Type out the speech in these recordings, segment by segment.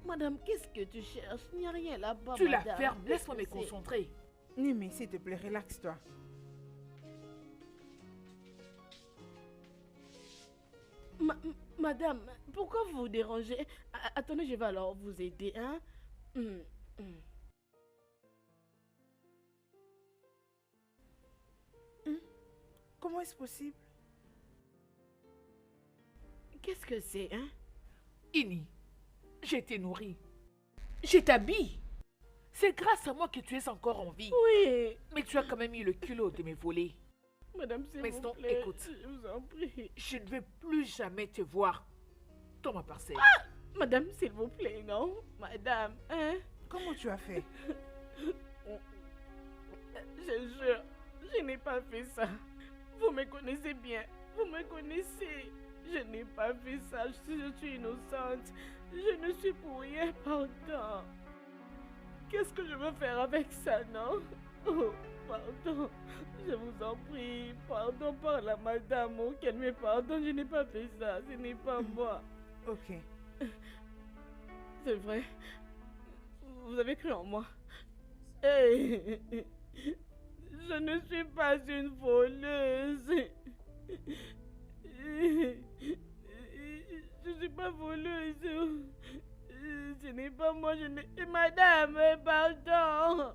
Madame, qu'est-ce que tu cherches? Il n'y a rien là-bas, Tu la madame. fermes, laisse-moi me Qu'est-ce que c'est? concentrer. Nimi, s'il te plaît, relaxe-toi. Madame, pourquoi vous vous dérangez? Attendez, je vais alors vous aider, hein? Hum, hum. Comment est-ce possible? Qu'est-ce que c'est, hein? Ini, je t'ai nourri. Je t'habille. C'est grâce à moi que tu es encore en vie. Oui, Mais tu as quand même eu le culot de me voler. madame, s'il Mais vous non, plaît, écoute. je vous en prie. Je ne veux plus jamais te voir dans ma parcelle. Madame, s'il vous plaît, non? Madame, hein? Comment tu as fait? Je jure, je n'ai pas fait ça. Vous me connaissez bien, vous me connaissez. Je n'ai pas fait ça, je suis innocente. Je ne suis pour rien, pardon. Qu'est-ce que je veux faire avec ça, non? Oh, pardon, je vous en prie. Pardon par la madame, oh, qu'elle me pardonne, je n'ai pas fait ça, ce n'est pas moi. Ok. C'est vrai, vous avez cru en moi. Hey, je ne suis pas une voleuse. Je ne suis pas voleuse. Ce n'est pas moi, je ne... Madame, pardon.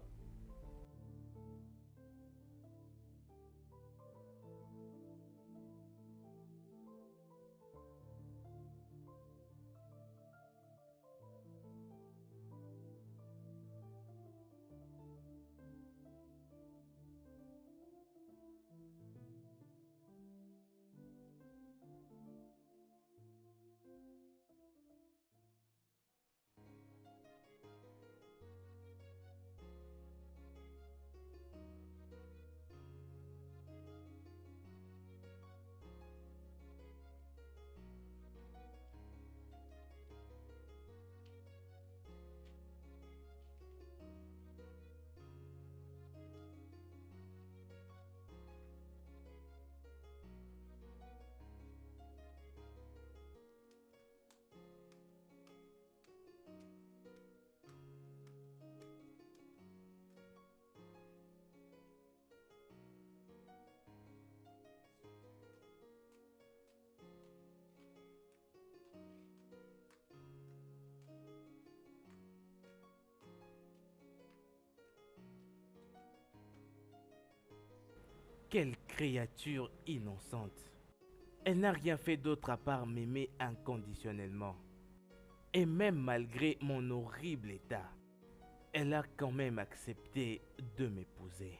Quelle créature innocente. Elle n'a rien fait d'autre à part m'aimer inconditionnellement. Et même malgré mon horrible état, elle a quand même accepté de m'épouser.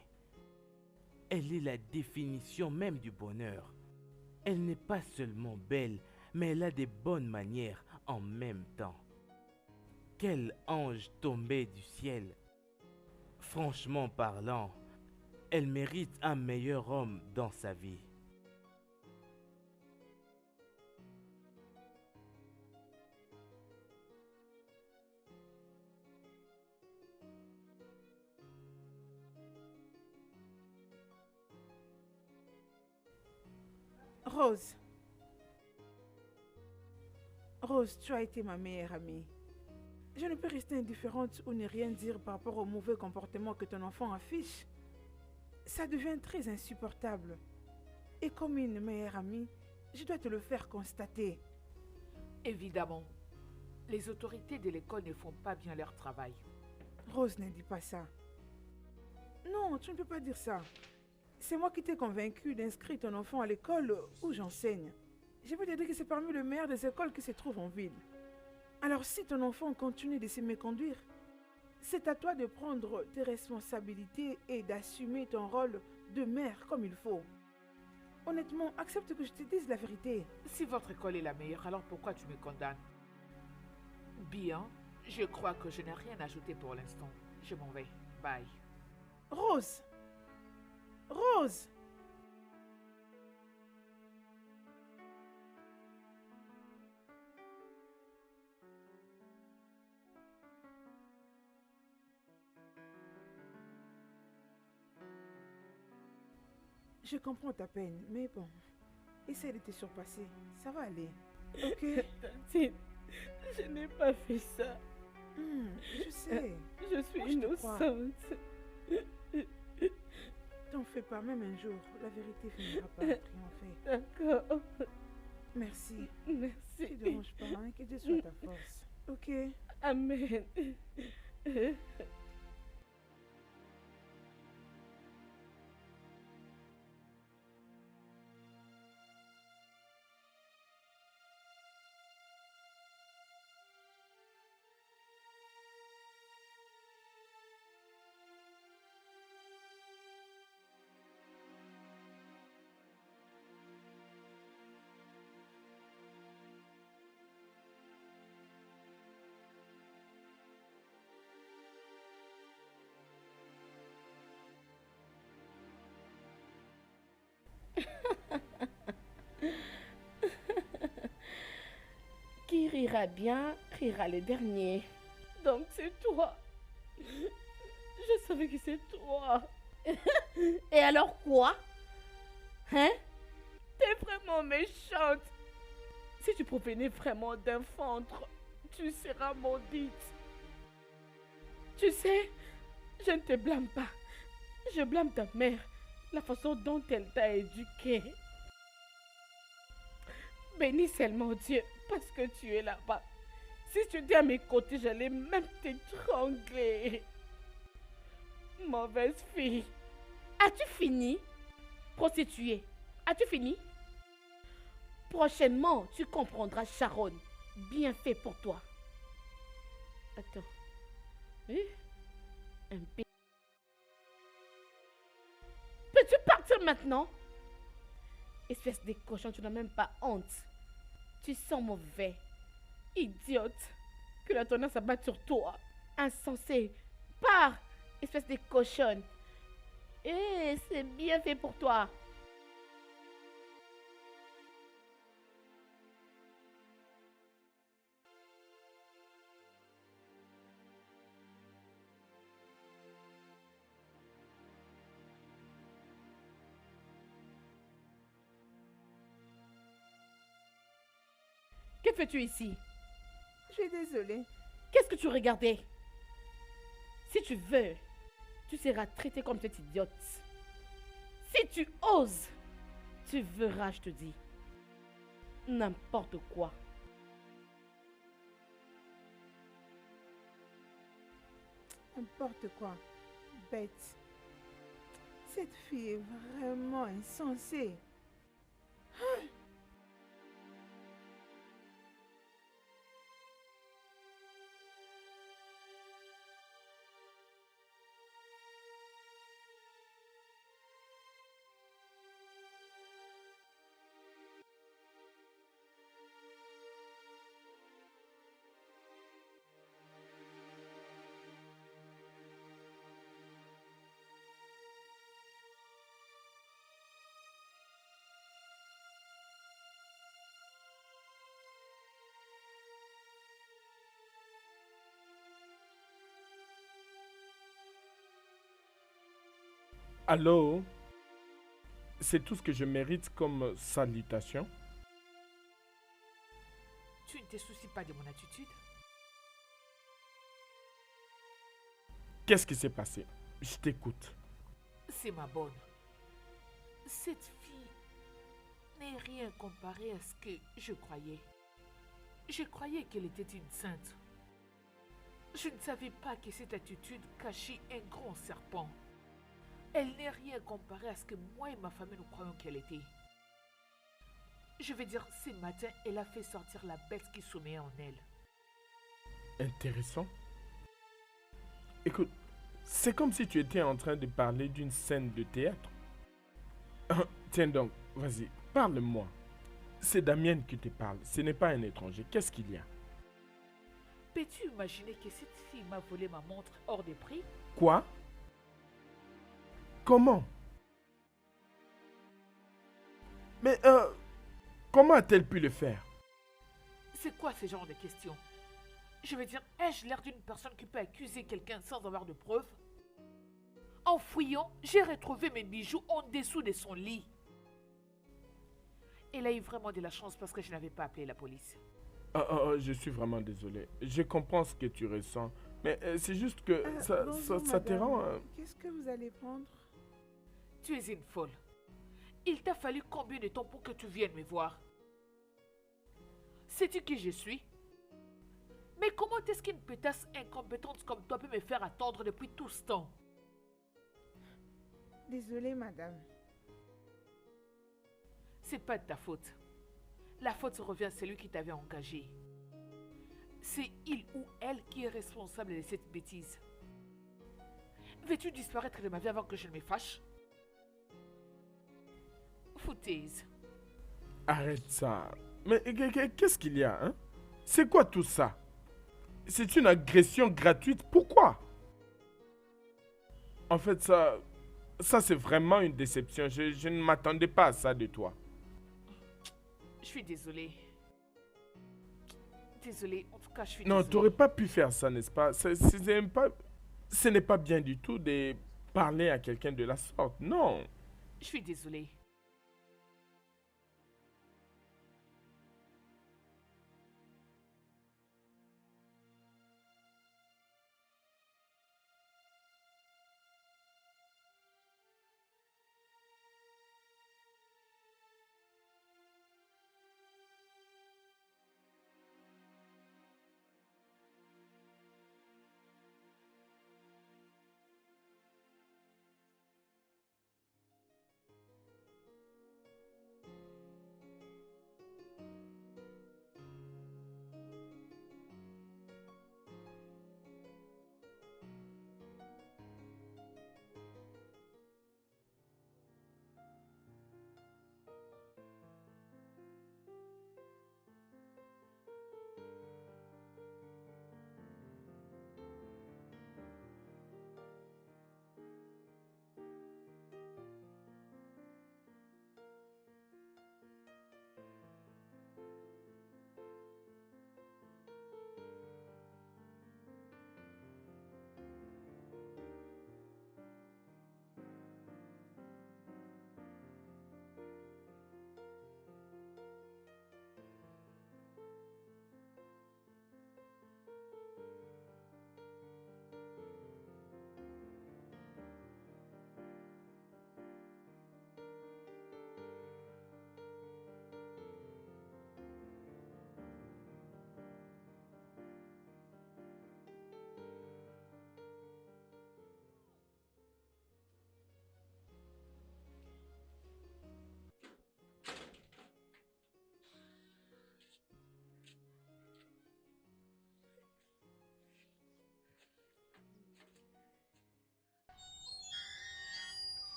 Elle est la définition même du bonheur. Elle n'est pas seulement belle, mais elle a des bonnes manières en même temps. Quel ange tombé du ciel. Franchement parlant, elle mérite un meilleur homme dans sa vie. Rose. Rose, tu as été ma meilleure amie. Je ne peux rester indifférente ou ne rien dire par rapport au mauvais comportement que ton enfant affiche. Ça devient très insupportable. Et comme une meilleure amie, je dois te le faire constater. Évidemment, les autorités de l'école ne font pas bien leur travail. Rose, ne dis pas ça. Non, tu ne peux pas dire ça. C'est moi qui t'ai convaincu d'inscrire ton enfant à l'école où j'enseigne. Je peux te dire que c'est parmi les meilleures des écoles qui se trouvent en ville. Alors si ton enfant continue de se méconduire, c'est à toi de prendre tes responsabilités et d'assumer ton rôle de mère comme il faut. Honnêtement, accepte que je te dise la vérité. Si votre école est la meilleure, alors pourquoi tu me condamnes? Bien, je crois que je n'ai rien ajouté pour l'instant. Je m'en vais. Bye. Rose! Rose! Je comprends ta peine, mais bon, essaie de te surpasser, ça va aller. Ok? Tantine, je n'ai pas fait ça. Je sais. Je suis Moi, je te crois. innocente. T'en fais pas, même un jour, la vérité finira par triompher. D'accord. Merci. Merci. Ne te dérange pas, hein, que Dieu soit ta force. Ok. Amen. Qui rira bien, rira le dernier. Donc c'est toi. Je savais que c'est toi. Et alors quoi? Hein? T'es vraiment méchante. Si tu provenais vraiment d'un ventre, tu seras maudite. Tu sais, je ne te blâme pas. Je blâme ta mère, la façon dont elle t'a éduquée. Bénis seulement Dieu parce que tu es là-bas. Si tu étais à mes côtés, j'allais même t'étrangler. Mauvaise fille. As-tu fini? Prostituée, as-tu fini? Prochainement, tu comprendras, Sharon. Bien fait pour toi. Attends. Eh? Un p... Peux-tu partir maintenant? Espèce de cochon, tu n'as même pas honte. Tu sens mauvais. Idiote. Que la tonnerre s'abatte sur toi. Insensé. Pars, espèce de cochonne. Eh, c'est bien fait pour toi. Que fais-tu ici? Je suis désolée. Qu'est-ce que tu regardais? Si tu veux, tu seras traité comme cette idiote. Si tu oses, tu verras, je te dis. N'importe quoi. N'importe quoi. Bête. Cette fille est vraiment insensée. Allô? C'est tout ce que je mérite comme salutation? Tu ne te soucies pas de mon attitude? Qu'est-ce qui s'est passé? Je t'écoute. C'est ma bonne. Cette fille n'est rien comparé à ce que je croyais. Je croyais qu'elle était une sainte. Je ne savais pas que cette attitude cachait un grand serpent. Elle n'est rien comparée à ce que moi et ma famille nous croyons qu'elle était. Je veux dire, ce matin, elle a fait sortir la bête qui sommeillait en elle. Intéressant. Écoute, c'est comme si tu étais en train de parler d'une scène de théâtre. Tiens donc, vas-y, parle-moi. C'est Damien qui te parle, ce n'est pas un étranger. Qu'est-ce qu'il y a? Peux-tu imaginer que cette fille m'a volé ma montre hors de prix? Quoi? Comment? Mais comment a-t-elle pu le faire? C'est quoi ce genre de questions? Je veux dire, ai-je l'air d'une personne qui peut accuser quelqu'un sans avoir de preuves? En fouillant, j'ai retrouvé mes bijoux en dessous de son lit. Elle a eu vraiment de la chance parce que je n'avais pas appelé la police. Je suis vraiment désolé. Je comprends ce que tu ressens. Mais c'est juste que ça te madame. rend... Qu'est-ce que vous allez prendre? Tu es une folle. Il t'a fallu combien de temps pour que tu viennes me voir? Sais-tu qui je suis? Mais comment est-ce qu'une pétasse incompétente comme toi peut me faire attendre depuis tout ce temps? Désolée, madame. C'est pas de ta faute. La faute revient à celui qui t'avait engagé. C'est il ou elle qui est responsable de cette bêtise. Veux-tu disparaître de ma vie avant que je ne me fâche? Foutaise. Arrête ça. Mais qu'est-ce qu'il y a, hein? C'est quoi tout ça? C'est une agression gratuite. Pourquoi? En fait, ça c'est vraiment une déception. Je ne m'attendais pas à ça de toi. Je suis désolée. Désolée, en tout cas, je suis Non, désolée. tu n'aurais pas pu faire ça, n'est-ce pas? Ce n'est pas bien du tout de parler à quelqu'un de la sorte. Non. Je suis désolée.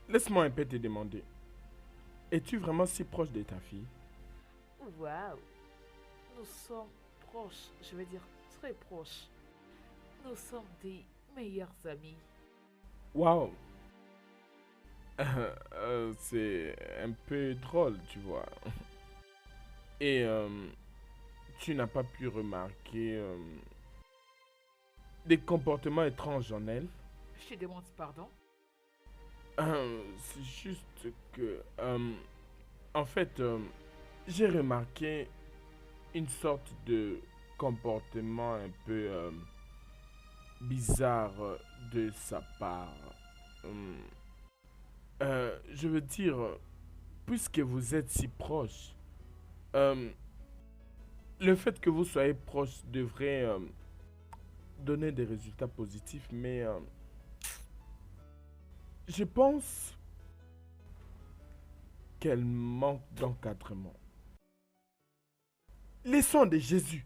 Laisse-moi un peu te demander. Es-tu vraiment si proche de ta fille? Waouh. Nous sommes proches, je veux dire très proches. Nous sommes des meilleurs amis. Waouh. C'est un peu drôle, tu vois. Et tu n'as pas pu remarquer des comportements étranges en elle. Je te demande pardon. C'est juste que, en fait, j'ai remarqué une sorte de comportement un peu bizarre de sa part. Je veux dire, puisque vous êtes si proches, le fait que vous soyez proches devrait donner des résultats positifs, mais je pense qu'elle manque d'encadrement. Laissons de Jésus.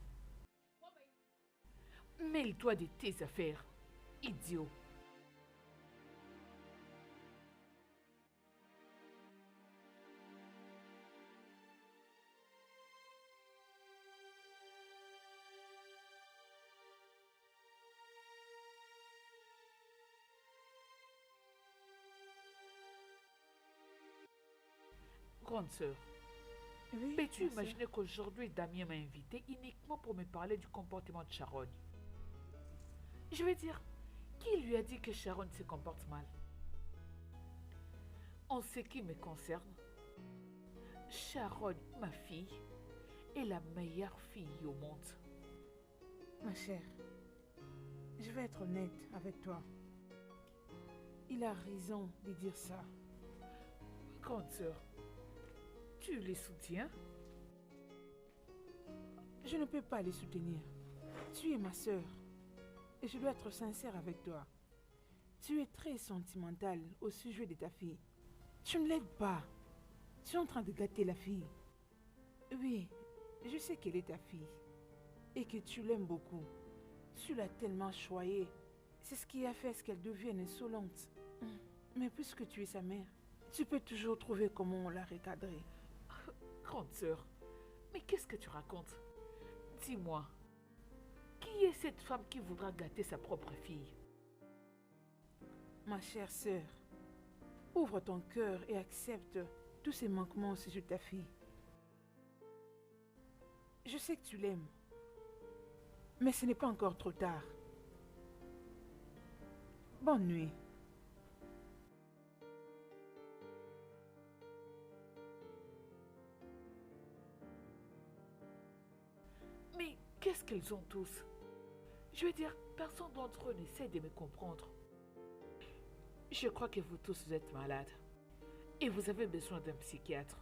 Mêle-toi de tes affaires, idiot. Grande sœur, Oui, peux-tu ma sœur. imaginer qu'aujourd'hui Damien m'a invité uniquement pour me parler du comportement de Sharon? Je veux dire, qui lui a dit que Sharon se comporte mal? En ce qui me concerne, Sharon, ma fille, est la meilleure fille au monde. Ma chère, je vais être honnête avec toi. Il a raison de dire ça. Grande sœur, tu les soutiens? Je ne peux pas les soutenir. Tu es ma sœur. Et je dois être sincère avec toi. Tu es très sentimentale au sujet de ta fille. Tu ne l'aides pas. Tu es en train de gâter la fille. Oui, je sais qu'elle est ta fille. Et que tu l'aimes beaucoup. Tu l'as tellement choyée. C'est ce qui a fait ce qu'elle devienne insolente. Mais puisque tu es sa mère, tu peux toujours trouver comment la recadrer. Grande sœur, mais qu'est-ce que tu racontes? Dis-moi, qui est cette femme qui voudra gâter sa propre fille? Ma chère sœur, ouvre ton cœur et accepte tous ces manquements au sujet de ta fille. Je sais que tu l'aimes, mais ce n'est pas encore trop tard. Bonne nuit. Mais qu'est-ce qu'ils ont tous? Je veux dire, personne d'entre eux n'essaie de me comprendre. Je crois que vous tous vous êtes malades. Et vous avez besoin d'un psychiatre.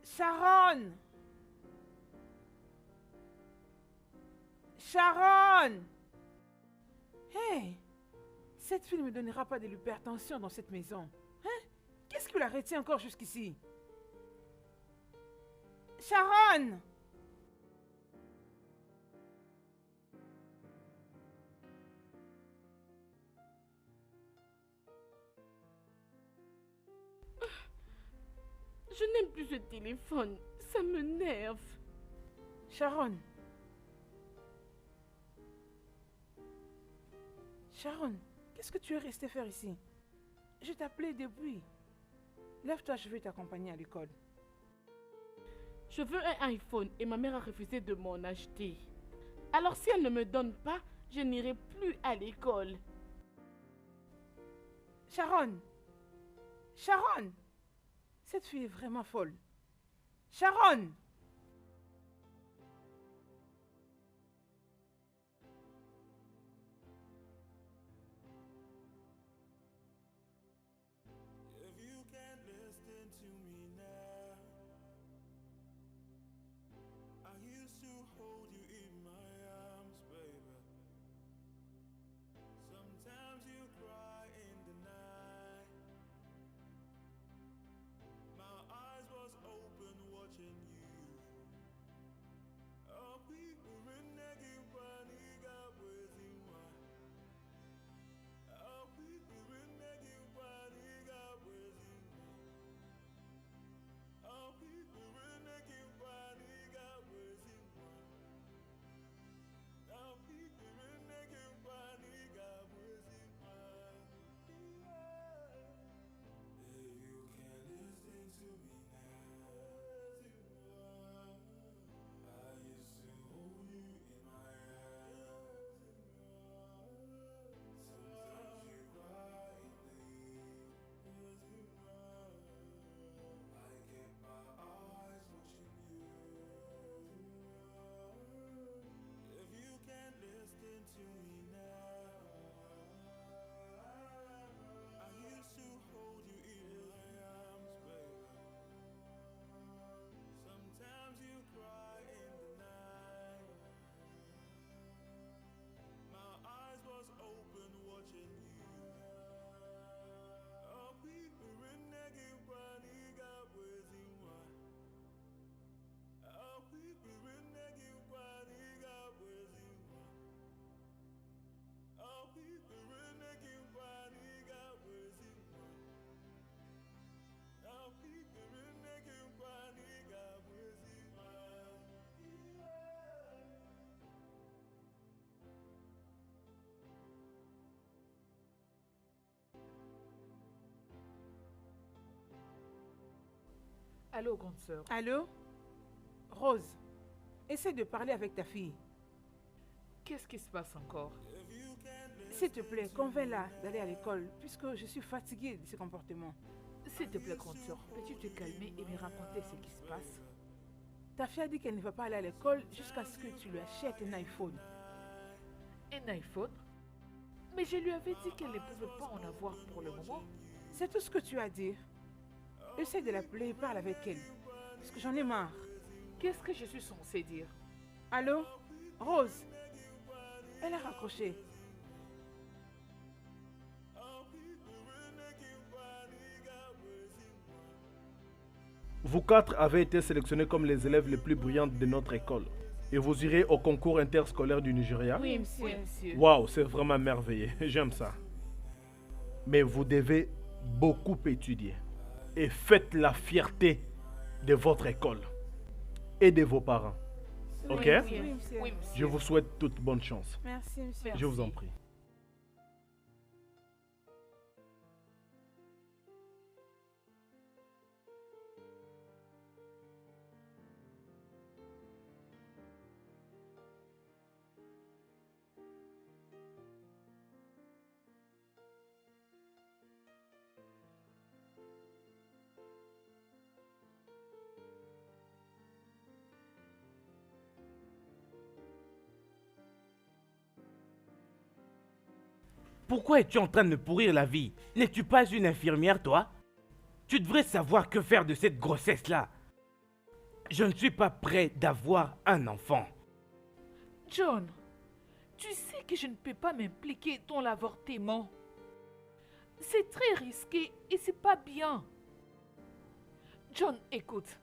Sharon! Sharon! Hey! Cette fille ne me donnera pas de l'hypertension dans cette maison. Hein? Qu'est-ce qui la retient encore jusqu'ici? Sharon! Je n'aime plus ce téléphone. Ça m'énerve. Sharon! Sharon, qu'est-ce que tu es restée faire ici? Je t'appelais depuis. Lève-toi, je vais t'accompagner à l'école. Je veux un iPhone et ma mère a refusé de m'en acheter. Alors si elle ne me donne pas, je n'irai plus à l'école. Sharon! Sharon! Cette fille est vraiment folle. Sharon! If you can't listen to me now, I used to hold you in my arms, baby. Sometimes you cry in the night. My eyes was open watching you. Oh, we were naked. Allô, grande sœur. Allô? Rose, essaie de parler avec ta fille. Qu'est-ce qui se passe encore? S'il te plaît, convainc-la d'aller à l'école, puisque je suis fatiguée de ses comportements. S'il te plaît, grande sœur, peux-tu te calmer et me raconter ce qui se passe? Ta fille a dit qu'elle ne va pas aller à l'école jusqu'à ce que tu lui achètes un iPhone. Un iPhone? Mais je lui avais dit qu'elle ne pouvait pas en avoir pour le moment. C'est tout ce que tu as dit. Essaie de l'appeler et parle avec elle. Parce que j'en ai marre. Qu'est-ce que je suis censée dire? Allô? Rose? Elle a raccroché. Vous quatre avez été sélectionnés comme les élèves les plus brillants de notre école. Et vous irez au concours interscolaire du Nigeria. Oui, monsieur. Oui, monsieur. Waouh, c'est vraiment merveilleux. J'aime ça. Mais vous devez beaucoup étudier. Et faites la fierté de votre école. Et de vos parents. Ok? Oui, monsieur. Oui, monsieur. Je vous souhaite toute bonne chance. Merci, monsieur. Je vous en prie. Pourquoi es-tu en train de me pourrir la vie? N'es-tu pas une infirmière, toi? Tu devrais savoir que faire de cette grossesse-là. Je ne suis pas prêt d'avoir un enfant. John, tu sais que je ne peux pas m'impliquer dans l'avortement. C'est très risqué et c'est pas bien. John, écoute.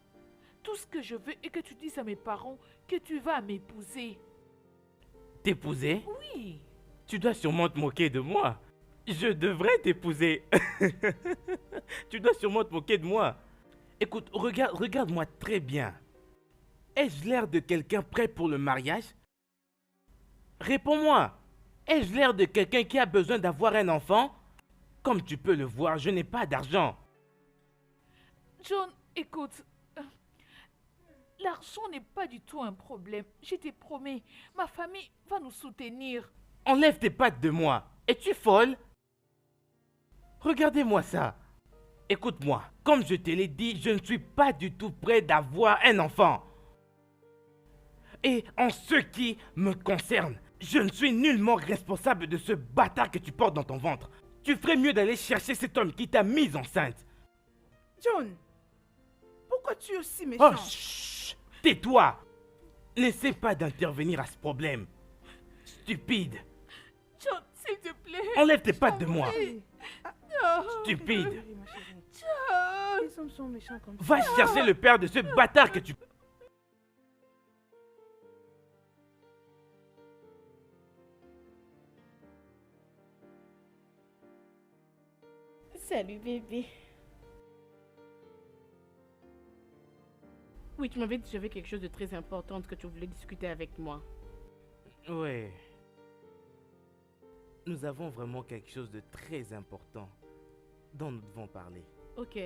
Tout ce que je veux est que tu dises à mes parents que tu vas m'épouser. T'épouser? Oui. Tu dois sûrement te moquer de moi. Je devrais t'épouser. Tu dois sûrement te moquer de moi. Écoute, regarde-moi très bien. Ai-je l'air de quelqu'un prêt pour le mariage? Réponds-moi. Ai-je l'air de quelqu'un qui a besoin d'avoir un enfant? Comme tu peux le voir, je n'ai pas d'argent. John, écoute. L'argent n'est pas du tout un problème. Je te promets, ma famille va nous soutenir. Enlève tes pattes de moi. Es-tu folle? Regardez-moi ça. Écoute-moi, comme je te l'ai dit, je ne suis pas du tout prêt d'avoir un enfant. Et en ce qui me concerne, je ne suis nullement responsable de ce bâtard que tu portes dans ton ventre. Tu ferais mieux d'aller chercher cet homme qui t'a mise enceinte. John, pourquoi tu es aussi méchant? Oh, chut, tais-toi. N'essaie pas d'intervenir à ce problème. Stupide. John, s'il te plaît. Enlève tes pattes de moi. Oui. Stupide. Oui, ma chérie. John. Les hommes sont méchants comme ça. Va chercher le père de ce bâtard que tu... Salut, bébé. Oui, tu m'avais dit que j'avais quelque chose de très important que tu voulais discuter avec moi. Ouais. Nous avons vraiment quelque chose de très important dont nous devons parler. Ok.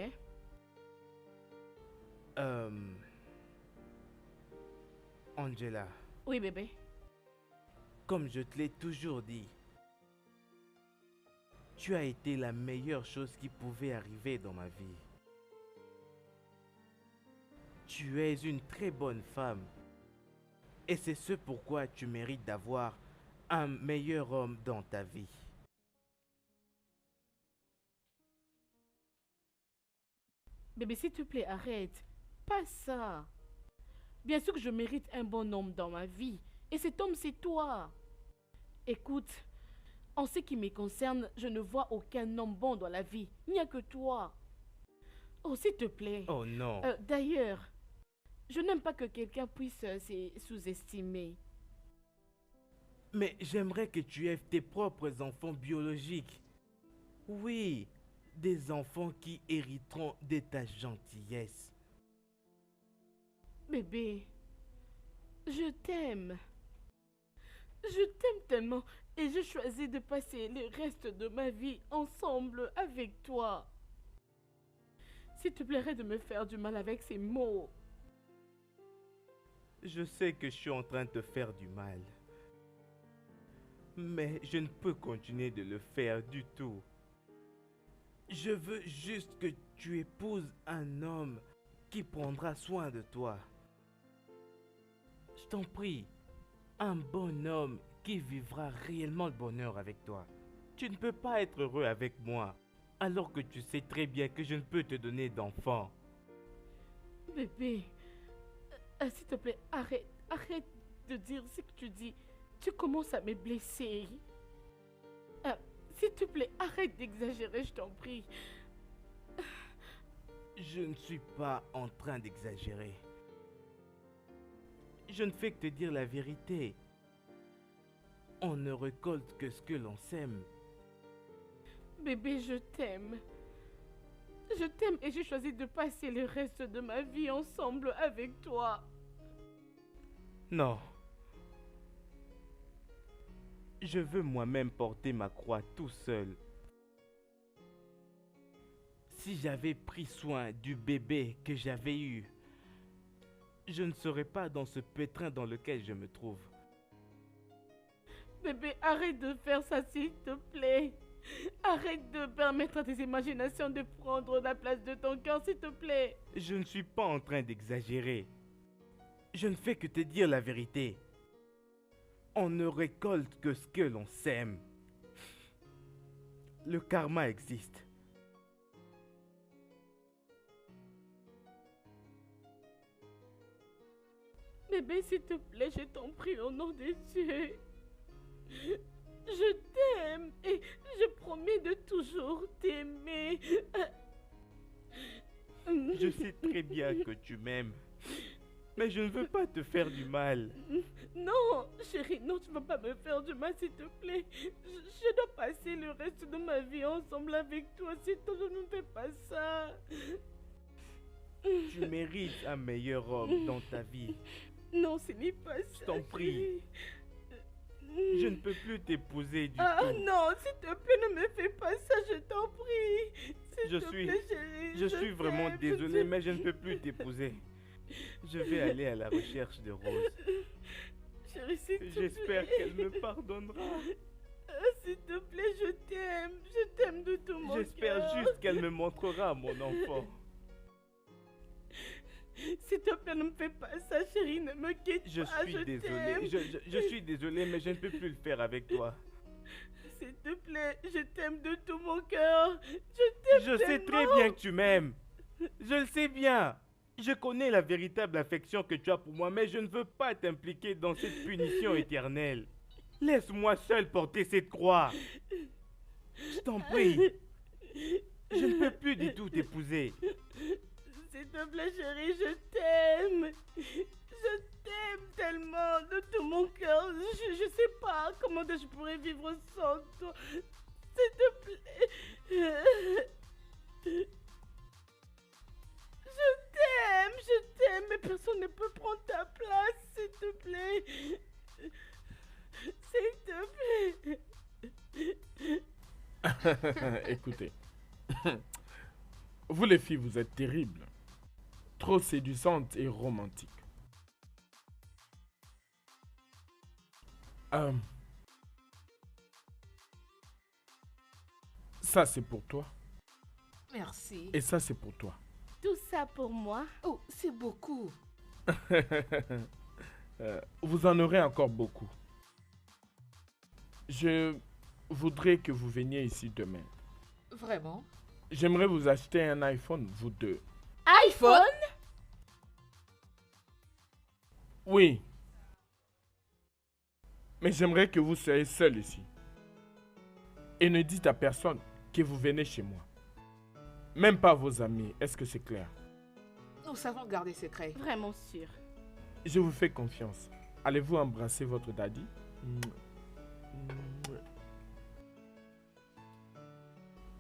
Angela, Oui, bébé. comme je te l'ai toujours dit, tu as été la meilleure chose qui pouvait arriver dans ma vie. Tu es une très bonne femme. Et c'est ce pourquoi tu mérites d'avoir un meilleur homme dans ta vie. Bébé, s'il te plaît, arrête. Pas ça. Bien sûr que je mérite un bon homme dans ma vie. Et cet homme, c'est toi. Écoute, en ce qui me concerne, je ne vois aucun homme bon dans la vie. Il n'y a que toi. Oh, s'il te plaît. Oh non. D'ailleurs, je n'aime pas que quelqu'un puisse se sous-estimer. Mais j'aimerais que tu aies tes propres enfants biologiques. Oui, des enfants qui hériteront de ta gentillesse. Bébé, je t'aime. Je t'aime tellement et je choisis de passer le reste de ma vie ensemble avec toi. S'il te plairait de me faire du mal avec ces mots. Je sais que je suis en train de te faire du mal. Mais je ne peux continuer de le faire du tout. Je veux juste que tu épouses un homme qui prendra soin de toi. Je t'en prie, un bon homme qui vivra réellement le bonheur avec toi. Tu ne peux pas être heureux avec moi, alors que tu sais très bien que je ne peux te donner d'enfant. Bébé, s'il te plaît, arrête de dire ce que tu dis. Tu commences à me blesser. S'il te plaît, arrête d'exagérer, je t'en prie. Je ne suis pas en train d'exagérer. Je ne fais que te dire la vérité. On ne récolte que ce que l'on sème. Bébé, je t'aime. Je t'aime et j'ai choisi de passer le reste de ma vie ensemble avec toi. Non. Je veux moi-même porter ma croix tout seul. Si j'avais pris soin du bébé que j'avais eu, je ne serais pas dans ce pétrin dans lequel je me trouve. Bébé, arrête de faire ça, s'il te plaît. Arrête de permettre à tes imaginations de prendre la place de ton cœur, s'il te plaît. Je ne suis pas en train d'exagérer. Je ne fais que te dire la vérité. On ne récolte que ce que l'on sème. Le karma existe. Bébé, s'il te plaît, je t'en prie au nom de Dieu. Je t'aime et je promets de toujours t'aimer. Je sais très bien que tu m'aimes. Mais je ne veux pas te faire du mal. Non, chérie, non, tu ne vas pas me faire du mal, s'il te plaît. Je dois passer le reste de ma vie ensemble avec toi. S'il te plaît, ne me fais pas ça. Tu mérites un meilleur homme dans ta vie. Non, ce n'est pas ça. Je t'en prie. chérie. Je ne peux plus t'épouser du Ah tout. non, s'il te plaît, ne me fais pas ça, je t'en prie. Je S'il te suis- plaît, chérie, Je suis vraiment t'aime, désolé, t'aime. mais je ne peux plus t'épouser. Je vais aller à la recherche de Rose. Chérie, s'il te plaît. J'espère qu'elle me pardonnera. S'il te plaît, je t'aime. Je t'aime de tout mon cœur. J'espère juste qu'elle me montrera mon enfant. S'il te plaît, ne me fais pas ça, chérie. Ne me quitte Je pas, suis désolé. t'aime. Je suis désolé, mais je ne peux plus le faire avec toi. S'il te plaît, je t'aime de tout mon cœur. Je t'aime Je sais très tellement. bien que tu m'aimes. Je le sais bien. Je connais la véritable affection que tu as pour moi, mais je ne veux pas t'impliquer dans cette punition éternelle. Laisse-moi seul porter cette croix. Je t'en prie. Je ne peux plus du tout t'épouser. S'il te plaît, chérie, je t'aime. Je t'aime tellement de tout mon cœur. Je sais pas comment je pourrais vivre sans toi. S'il te plaît. Je t'aime, mais personne ne peut prendre ta place, s'il te plaît. S'il te plaît. Écoutez, vous les filles, vous êtes terribles. Trop séduisantes et romantiques. Ça, c'est pour toi. Merci. Et ça, c'est pour toi. Tout ça pour moi. Oh, c'est beaucoup. Vous en aurez encore beaucoup. Je voudrais que vous veniez ici demain. Vraiment? J'aimerais vous acheter un iPhone, vous deux. iPhone? Oui. Mais j'aimerais que vous soyez seul ici. Et ne dites à personne que vous venez chez moi. Même pas vos amis. Est-ce que c'est clair? Nous savons garder secret. Vraiment sûr. Je vous fais confiance. Allez-vous embrasser votre daddy?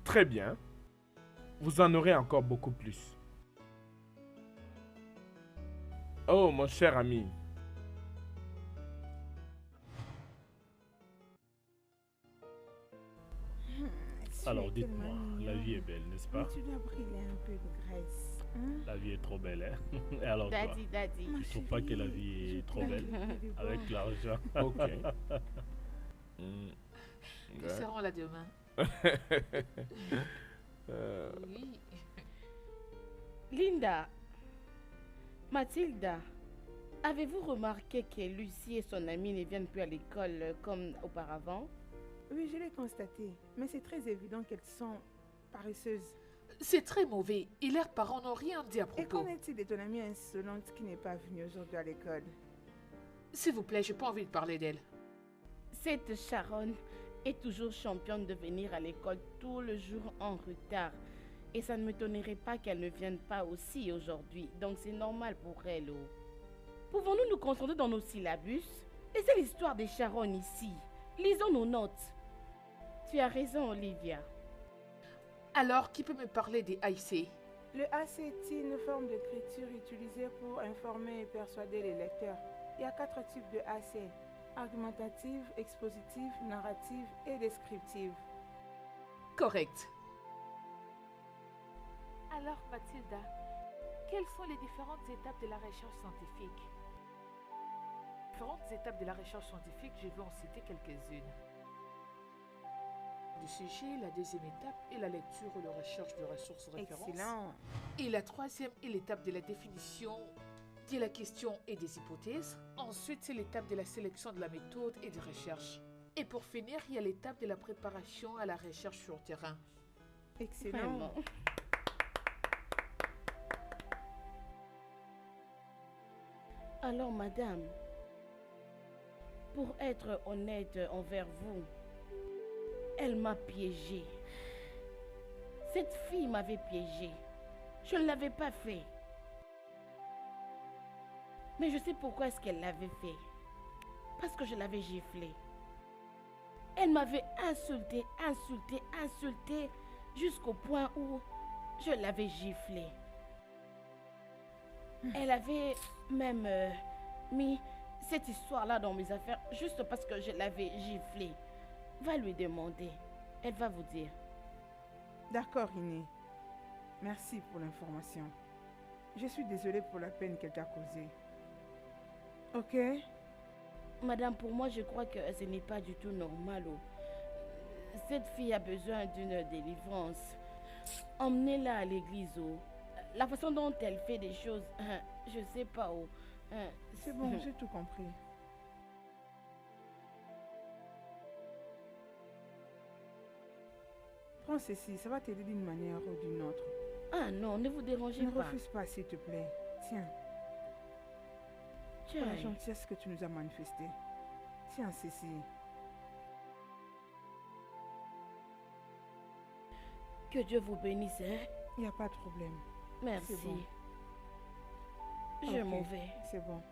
Très bien. Vous en aurez encore beaucoup plus. Oh, mon cher ami. Alors dites-moi, La vie est belle, n'est-ce Mais pas? tu dois briller un peu de graisse. Hein? La vie est trop belle, hein? Et alors toi, Daddy. Ma tu trouves pas que la chérie, vie je est trop t'aime, belle je vais avec voir. l'argent? Ok. Nous serons là demain. Oui. Linda, Mathilda, avez-vous remarqué que Lucie et son amie ne viennent plus à l'école comme auparavant? Oui, je l'ai constaté. Mais c'est très évident qu'elles sont paresseuses. C'est très mauvais et leurs parents n'ont rien dit à Et propos. qu'en est-il de ton amie insolente qui n'est pas venue aujourd'hui à l'école? S'il vous plaît, j'ai pas envie de parler d'elle. Cette Sharon est toujours championne de venir à l'école tout le jour en retard. Et ça ne m'étonnerait pas qu'elle ne vienne pas aussi aujourd'hui. Donc c'est normal pour elle. Oh. Pouvons-nous nous concentrer dans nos syllabus? Et c'est l'histoire de Sharon ici. Lisons nos notes. Tu as raison, Olivia. Alors, qui peut me parler des AIC? Le AC est une forme d'écriture utilisée pour informer et persuader les lecteurs. Il y a 4 types de AC: argumentative, expositive, narrative et descriptive. Correct. Alors, Mathilda, quelles sont les différentes étapes de la recherche scientifique? Différentes étapes de la recherche scientifique, je vais en citer quelques-unes. Le sujet, la deuxième étape est la lecture ou la recherche de ressources références. Excellent. Et la troisième est l'étape de la définition de la question et des hypothèses. Ensuite, c'est l'étape de la sélection de la méthode et de recherche. Et pour finir, il y a l'étape de la préparation à la recherche sur terrain. Excellent. Vraiment. Alors, madame, pour être honnête envers vous, elle m'a piégée. Cette fille m'avait piégée. Je ne l'avais pas fait. Mais je sais pourquoi est-ce qu'elle l'avait fait. Parce que je l'avais giflée. Elle m'avait insultée, jusqu'au point où je l'avais giflée. Elle avait même mis cette histoire-là dans mes affaires juste parce que je l'avais giflée. Va lui demander. Elle va vous dire. D'accord, Iné. Merci pour l'information. Je suis désolée pour la peine qu'elle t'a causée. Ok? Madame, pour moi, je crois que ce n'est pas du tout normal. Oh. Cette fille a besoin d'une délivrance. Emmenez-la à l'église. Oh. La façon dont elle fait des choses, je sais pas. Oh. C'est bon, j'ai tout compris. Prends ceci, ça va t'aider d'une manière ou d'une autre. Ah non, ne vous dérangez Ne pas. refuse pas, s'il te plaît. Tiens, pour Tiens, la gentillesse que tu nous as manifestée. Tiens, ceci. que Dieu vous bénisse. Hein? Il n'y a pas de problème. Merci. C'est bon. Je Ok, m'en vais. C'est bon.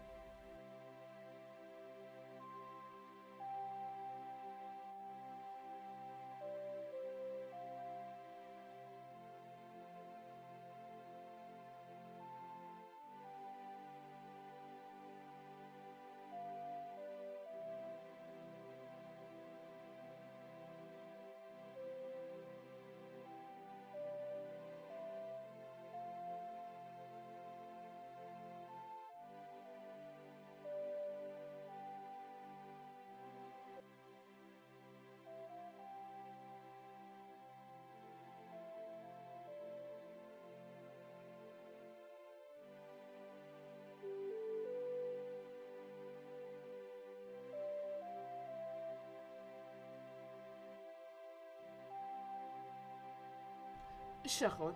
Sharon,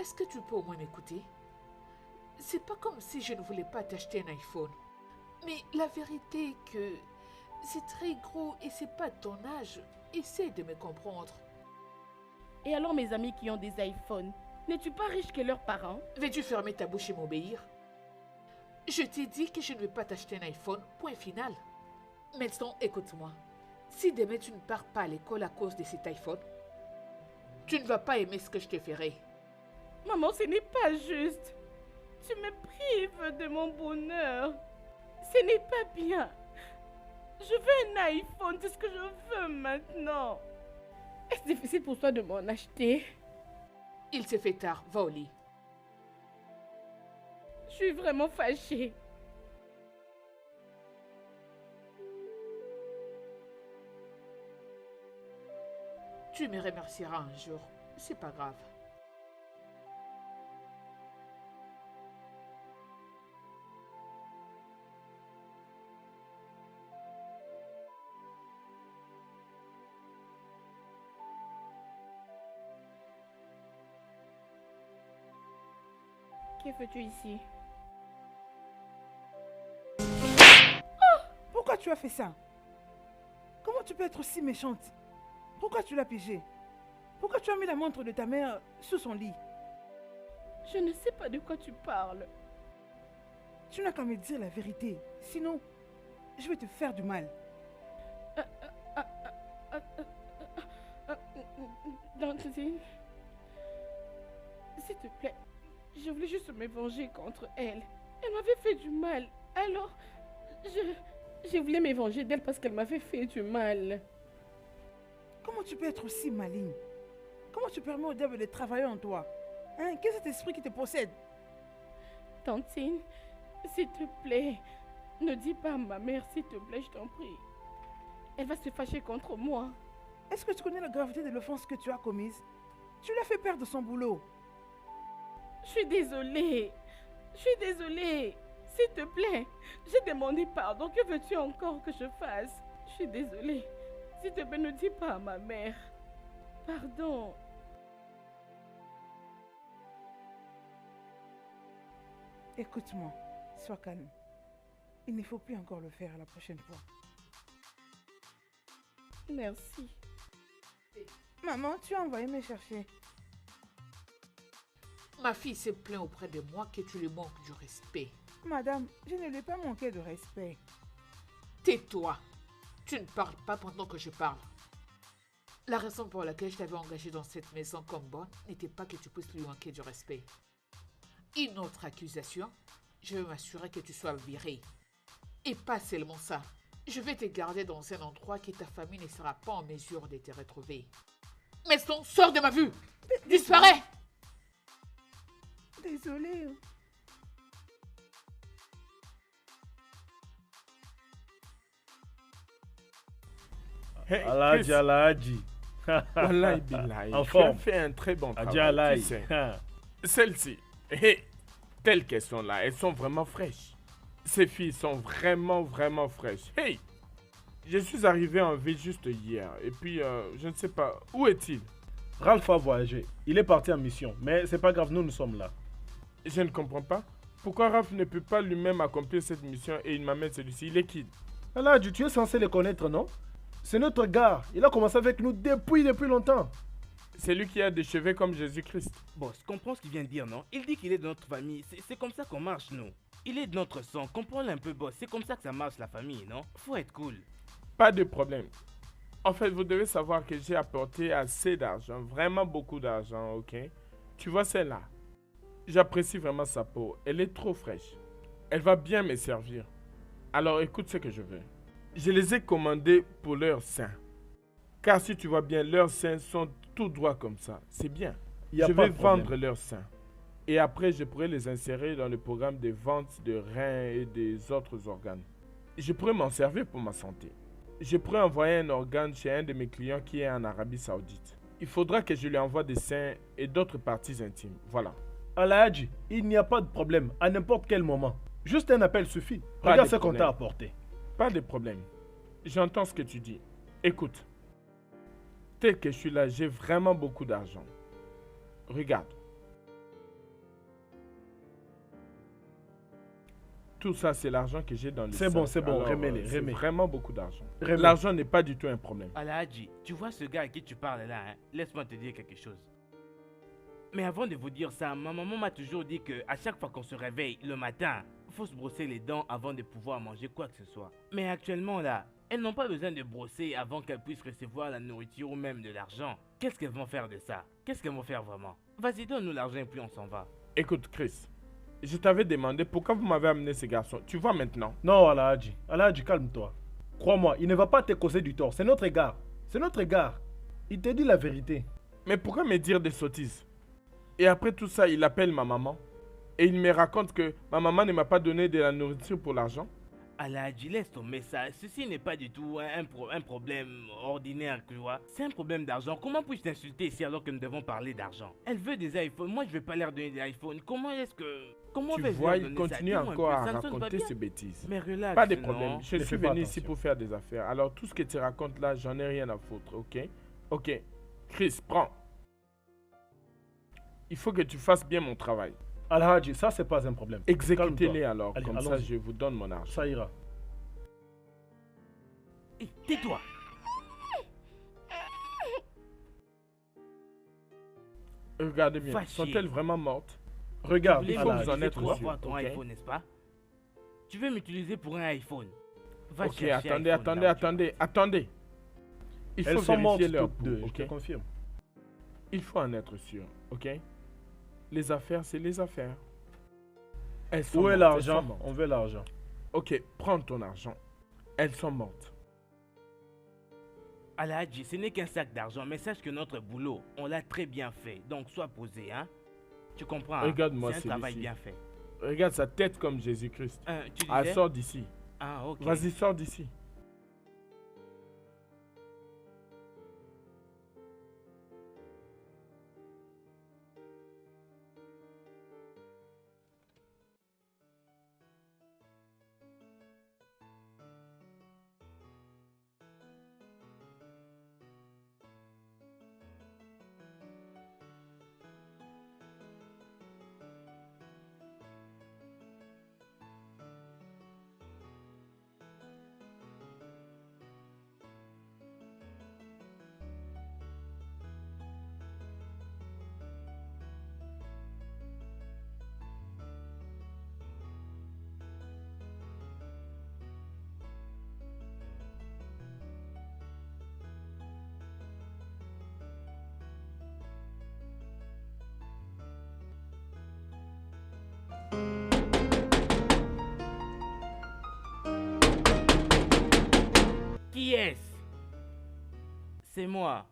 est-ce que tu peux au moins m'écouter? C'est pas comme si je ne voulais pas t'acheter un iPhone. Mais la vérité est que c'est très gros et c'est pas de ton âge. Essaie de me comprendre. Et alors mes amis qui ont des iPhones, n'es-tu pas riche que leurs parents? Veux-tu fermer ta bouche et m'obéir? Je t'ai dit que je ne vais pas t'acheter un iPhone, point final. Maintenant, écoute-moi. Si demain tu ne pars pas à l'école à cause de cet iPhone, tu ne vas pas aimer ce que je te ferai. Maman, ce n'est pas juste. Tu me prives de mon bonheur. Ce n'est pas bien. Je veux un iPhone, c'est ce que je veux maintenant. Est-ce difficile pour toi de m'en acheter? Il s'est fait tard, va au lit. Je suis vraiment fâchée. Tu me remercieras un jour, c'est pas grave. Que fais-tu ici? Pourquoi tu as fait ça? Comment tu peux être si méchante? Pourquoi tu l'as piégé? Pourquoi tu as mis la montre de ta mère sous son lit? Je ne sais pas de quoi tu parles. Tu n'as qu'à me dire la vérité. Sinon, je vais te faire du mal. Dantine, s'il te plaît, je voulais juste me venger contre elle. Elle m'avait fait du mal. Alors, je voulais me venger d'elle parce qu'elle m'avait fait du mal. Comment tu peux être aussi maligne? Comment tu permets au diable de travailler en toi? Hein? Quel est cet esprit qui te possède? Tantine, s'il te plaît, ne dis pas à ma mère, s'il te plaît, je t'en prie. Elle va se fâcher contre moi. Est-ce que tu connais la gravité de l'offense que tu as commise? Tu l'as fait perdre son boulot. Je suis désolée. Je suis désolée. S'il te plaît, j'ai demandé pardon. Que veux-tu encore que je fasse? Je suis désolée. S'il te plaît, ne dis pas à ma mère. Pardon. Écoute-moi, sois calme. Il ne faut plus encore le faire la prochaine fois. Merci. Maman, tu as envoyé me chercher. Ma fille s'est plaint auprès de moi que tu lui manques du respect. Madame, je ne lui ai pas manqué de respect. Tais-toi. Tu ne parles pas pendant que je parle. La raison pour laquelle je t'avais engagé dans cette maison comme bonne n'était pas que tu puisses lui manquer du respect. Une autre accusation, je vais m'assurer que tu sois viré. Et pas seulement ça. Je vais te garder dans un endroit que ta famille ne sera pas en mesure de te retrouver. Maison, sors de ma vue! Disparais! Désolée. Hey, Aladji, Chris, Aladji. wallahi billahi, En tu as forme. fait un très bon Adji travail. Alaï. Tu sais. Celles-ci, hey, telles qu'elles sont là, elles sont vraiment fraîches. Ces filles sont vraiment, vraiment fraîches. Hey, je suis arrivé en ville juste hier. Et puis, je ne sais pas, où est-il? Ralph a voyagé. Il est parti en mission. Mais c'est pas grave, nous sommes là. Je ne comprends pas. Pourquoi Raph ne peut pas lui-même accomplir cette mission et il m'amène celui-ci? Il est qui? Aladji, tu es censé le connaître, non? C'est notre gars. Il a commencé avec nous depuis longtemps. C'est lui qui a des cheveux comme Jésus-Christ. Boss, comprends ce qu'il vient de dire, non? Il dit qu'il est de notre famille. C'est comme ça qu'on marche, nous. Il est de notre sang. Comprends-le un peu, boss. C'est comme ça que ça marche, la famille, non? Faut être cool. Pas de problème. En fait, vous devez savoir que j'ai apporté assez d'argent. Vraiment beaucoup d'argent, ok? Tu vois celle-là? J'apprécie vraiment sa peau. Elle est trop fraîche. Elle va bien me servir. Alors écoute ce que je veux. Je les ai commandés pour leurs seins. Car si tu vois bien, leurs seins sont tout droits comme ça. C'est bien. Y a Je pas vais de problème. vendre leurs seins. Et après, je pourrai les insérer dans le programme de vente de reins et des autres organes. Je pourrais m'en servir pour ma santé. Je pourrais envoyer un organe chez un de mes clients qui est en Arabie Saoudite. Il faudra que je lui envoie des seins et d'autres parties intimes. Voilà. Aladji, il n'y a pas de problème à n'importe quel moment. Juste un appel suffit. Pas Regarde de ce qu'on problème. t'a apporté. Pas de problème. J'entends ce que tu dis. Écoute. Tel que je suis là, j'ai vraiment beaucoup d'argent. Regarde. Tout ça, c'est l'argent que j'ai dans le C'est bon, sac. c'est bon, Alors, remets-les, c'est remets. vraiment beaucoup d'argent. Remets. L'argent n'est pas du tout un problème. Aladji, tu vois ce gars à qui tu parles là, hein? Laisse-moi te dire quelque chose. Mais avant de vous dire ça, ma maman m'a toujours dit que à chaque fois qu'on se réveille le matin, faut se brosser les dents avant de pouvoir manger quoi que ce soit. Mais actuellement là, elles n'ont pas besoin de brosser avant qu'elles puissent recevoir la nourriture ou même de l'argent. Qu'est-ce qu'elles vont faire de ça? Qu'est-ce qu'elles vont faire vraiment? Vas-y, donne-nous l'argent et puis on s'en va. Écoute, Chris. Je t'avais demandé pourquoi vous m'avez amené ce garçon. Tu vois maintenant. Non, Aladji. Aladji, calme-toi. Crois-moi, il ne va pas te causer du tort. C'est notre gars. C'est notre gars. Il te dit la vérité. Mais pourquoi me dire des sottises? Et après tout ça, il appelle ma maman. Et il me raconte que ma maman ne m'a pas donné de la nourriture pour l'argent. Alhaji, laisse tomber ça. Ceci n'est pas du tout un problème ordinaire, tu vois. C'est un problème d'argent. Comment puis-je t'insulter ici alors que nous devons parler d'argent? Elle veut des iPhones. Moi, je ne vais pas leur donner des iPhones. Comment est-ce que... Comment Tu vais-je vois, leur il donner ça? continue Dis-moi un encore peu, à ça ne sonne pas raconter bien. ces bêtises. Mais relax, Pas de non? problème. Je Ne suis fais pas venu ici attention. pour faire des affaires. Alors, tout ce que tu racontes là, j'en ai rien à foutre, ok? Ok. Chris, prends. Il faut que tu fasses bien mon travail. Alhaji, ça, c'est pas un problème. Exécutez-les Calme-toi. alors. Allez, Comme ça, allons-y. je vous donne mon argent. Ça ira. Hé, tais-toi. Regardez bien. Va chier. Sont-elles vraiment mortes? Regarde, Tu voulais il faut Alhaji, vous en m'utiliser être pour sûr, avoir ton ok? iPhone, n'est-ce pas? Tu veux m'utiliser pour un iPhone? Va Ok, chercher attendez, iPhone, attendez, là où tu vas. attendez. Il Elles faut sont mortes vérifier leur toutes pouls, deux, je ok? te confirme. Il faut en être sûr, ok? Les affaires, c'est les affaires. Elles sont Où est mortes, elles sont l'argent? mortes. On veut l'argent. Ok, prends ton argent. Elles sont mortes. Alhaji, ce n'est qu'un sac d'argent, mais sache que notre boulot, on l'a très bien fait. Donc sois posé, hein? Tu comprends? Hein? Regarde-moi C'est un travail celui-ci. bien fait. Regarde sa tête comme Jésus-Christ. Tu Ah, disais? sors d'ici. Ah, ok. Vas-y, sors d'ici. Qui est-ce? C'est moi.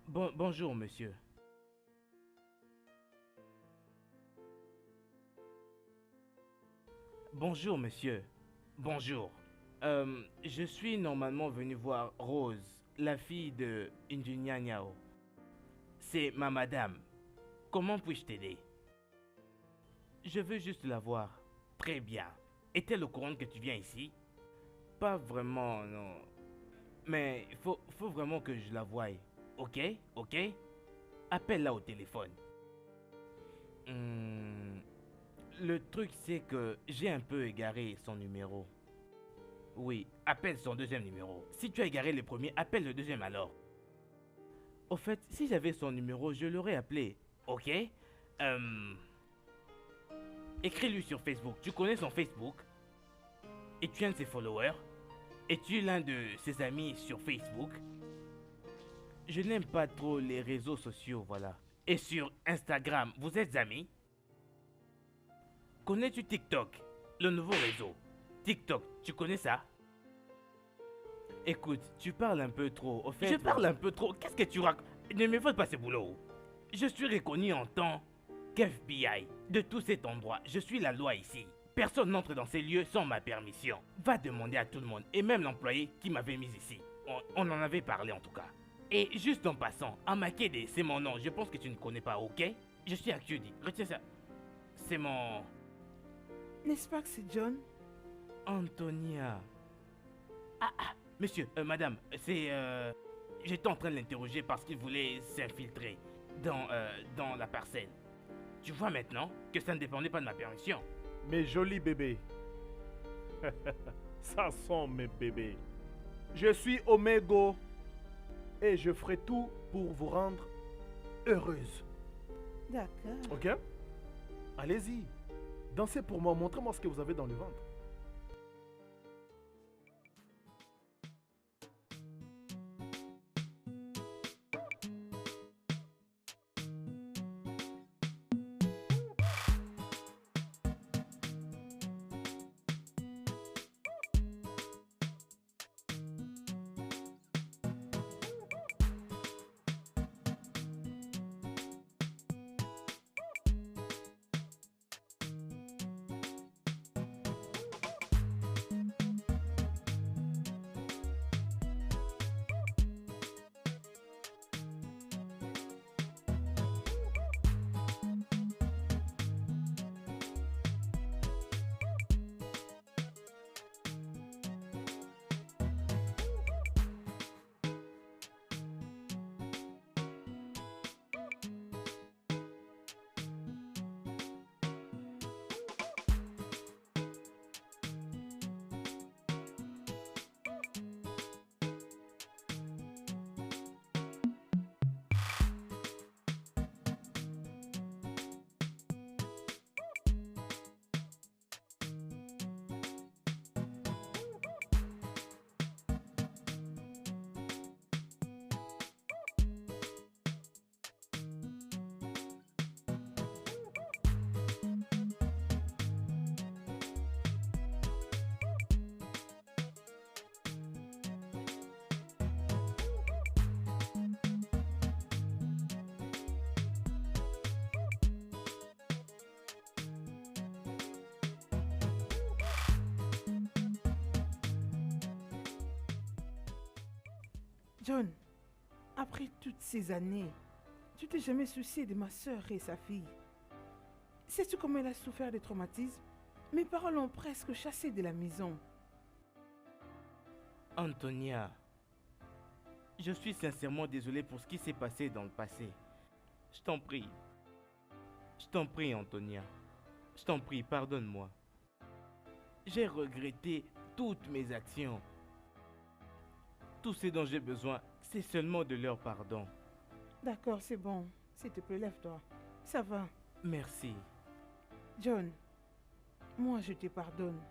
Bonjour, monsieur. Bonjour, monsieur. Bonjour. Je suis normalement venu voir Rose, la fille de Injunia Nyao. C'est ma madame. Comment puis-je t'aider? Je veux juste la voir. Très bien. Est-elle au courant que tu viens ici? Pas vraiment, non. Mais faut vraiment que je la voie. Ok? Ok? Appelle-la au téléphone. Le truc, c'est que j'ai un peu égaré son numéro. Oui, appelle son deuxième numéro. Si tu as égaré le premier, appelle le deuxième alors. Au fait, si j'avais son numéro, je l'aurais appelé. Ok? Écris-lui sur Facebook. Tu connais son Facebook? Es-tu un de ses followers? Es-tu l'un de ses amis sur Facebook? Je n'aime pas trop les réseaux sociaux, voilà. Et sur Instagram, vous êtes amis? Connais-tu TikTok? Le nouveau réseau. TikTok, tu connais ça? Écoute, tu parles un peu trop. Au fait, je parle un peu trop. Qu'est-ce que tu racontes? Ne me fais pas ce boulot. Je suis reconnu en tant qu'FBI de tout cet endroit. Je suis la loi ici. Personne n'entre dans ces lieux sans ma permission. Va demander à tout le monde, et même l'employé qui m'avait mis ici. On en avait parlé en tout cas. Et juste en passant, Amakede, c'est mon nom. Je pense que tu ne connais pas, ok? Je suis Actudi. Retiens ça. C'est mon... N'est-ce pas que c'est John? Antonia. Monsieur, madame, c'est... J'étais en train de l'interroger parce qu'il voulait s'infiltrer dans la parcelle. Tu vois maintenant que ça ne dépendait pas de ma permission. Mes jolis bébés. Ça sont mes bébés. Je suis Omego et je ferai tout pour vous rendre heureuse. D'accord. Ok? Allez-y. Dansez pour moi. Montrez-moi ce que vous avez dans le ventre. John, après toutes ces années, tu t'es jamais soucié de ma sœur et sa fille. Sais-tu comment elle a souffert des traumatismes? Mes parents l'ont presque chassée de la maison. Antonia, je suis sincèrement désolé pour ce qui s'est passé dans le passé. Je t'en prie. Je t'en prie, Antonia. Je t'en prie, pardonne-moi. J'ai regretté toutes mes actions. Tout ce dont j'ai besoin, c'est seulement de leur pardon. D'accord, c'est bon. S'il te plaît, lève-toi. Ça va. Merci. John, moi je te pardonne.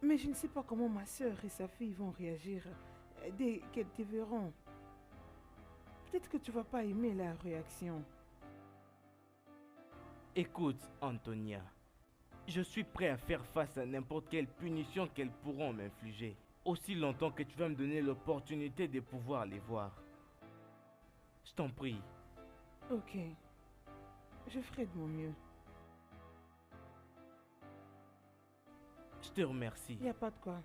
Mais je ne sais pas comment ma sœur et sa fille vont réagir dès qu'elles te verront. Peut-être que tu vas pas aimer la réaction. Écoute, Antonia. Je suis prêt à faire face à n'importe quelle punition qu'elles pourront m'infliger. Aussi longtemps que tu vas me donner l'opportunité de pouvoir les voir. Je t'en prie. Ok. Je ferai de mon mieux. Je te remercie. Il n'y a pas de quoi.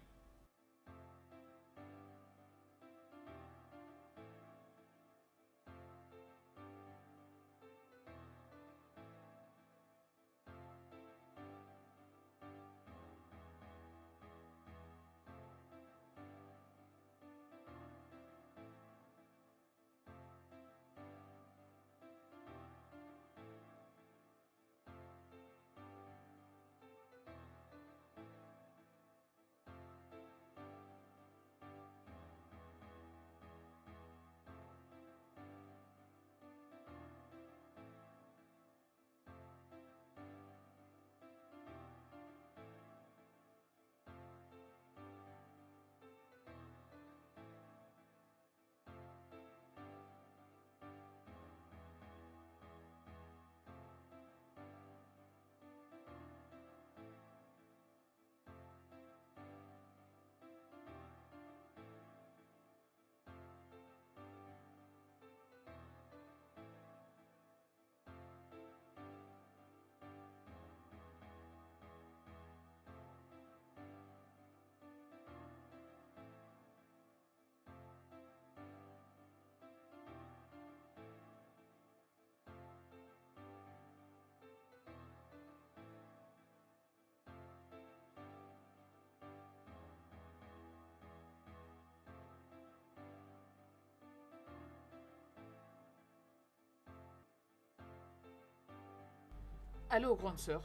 Allô, grande sœur.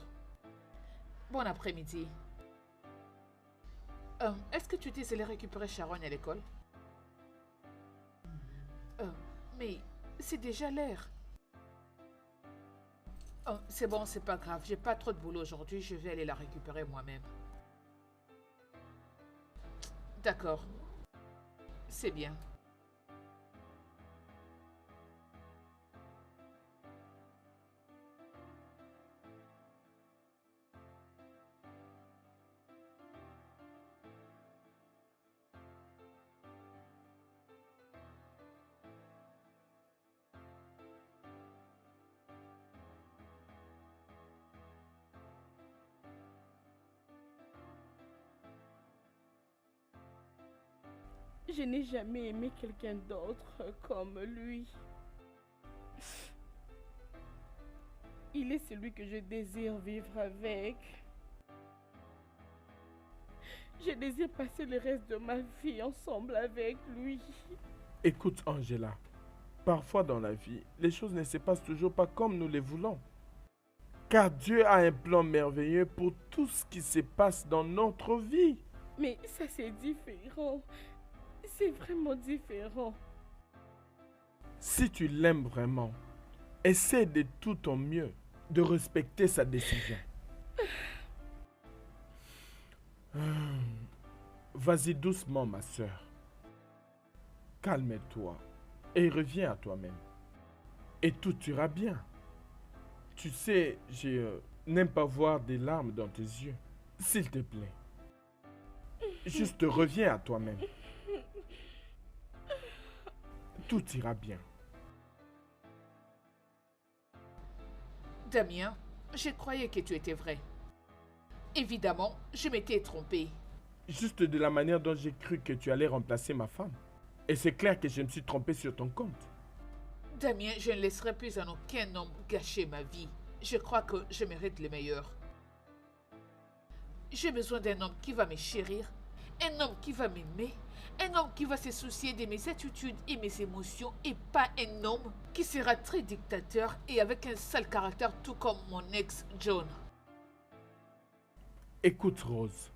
Bon après-midi. Est-ce que tu t'es allé récupérer Sharon à l'école? Mais c'est déjà l'heure. C'est bon, c'est pas grave. J'ai pas trop de boulot aujourd'hui. Je vais aller la récupérer moi-même. D'accord. C'est bien. Je n'ai jamais aimé quelqu'un d'autre comme lui. Il est celui que je désire vivre avec. Je désire passer le reste de ma vie ensemble avec lui. Écoute, Angela, parfois dans la vie, les choses ne se passent toujours pas comme nous les voulons. Car Dieu a un plan merveilleux pour tout ce qui se passe dans notre vie. Mais ça, c'est différent. C'est vraiment différent. Si tu l'aimes vraiment, essaie de tout ton mieux de respecter sa décision. Vas-y doucement, ma soeur. Calme-toi et reviens à toi-même. Et tout ira bien. Tu sais, je n'aime pas voir des larmes dans tes yeux. S'il te plaît. Juste reviens à toi-même. Tout ira bien. Damien, je croyais que tu étais vrai. Évidemment, je m'étais trompée. Juste de la manière dont j'ai cru que tu allais remplacer ma femme. Et c'est clair que je me suis trompé sur ton compte. Damien, je ne laisserai plus à aucun homme gâcher ma vie. Je crois que je mérite le meilleur. J'ai besoin d'un homme qui va me chérir, un homme qui va m'aimer, un homme qui va se soucier de mes attitudes et mes émotions et pas un homme qui sera très dictateur et avec un sale caractère tout comme mon ex John. Écoute, Rose,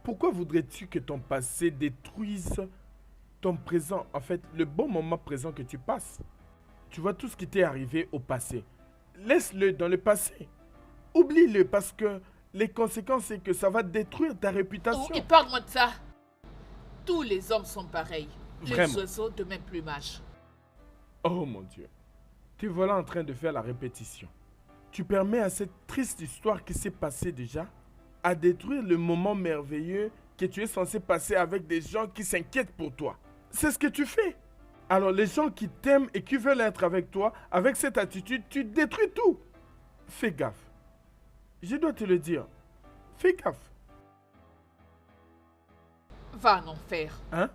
pourquoi voudrais-tu que ton passé détruise ton présent, en fait, le bon moment présent que tu passes? Tu vois tout ce qui t'est arrivé au passé. Laisse-le dans le passé. Oublie-le parce que les conséquences, c'est que ça va détruire ta réputation. Oh, et parle-moi de ça. Tous les hommes sont pareils. Vraiment. Les oiseaux de même plumage. Oh mon Dieu. Te voilà en train de faire la répétition. Tu permets à cette triste histoire qui s'est passée déjà à détruire le moment merveilleux que tu es censé passer avec des gens qui s'inquiètent pour toi. C'est ce que tu fais. Alors les gens qui t'aiment et qui veulent être avec toi, avec cette attitude, tu détruis tout. Fais gaffe. Je dois te le dire. Fais gaffe. Va en enfer. Hein?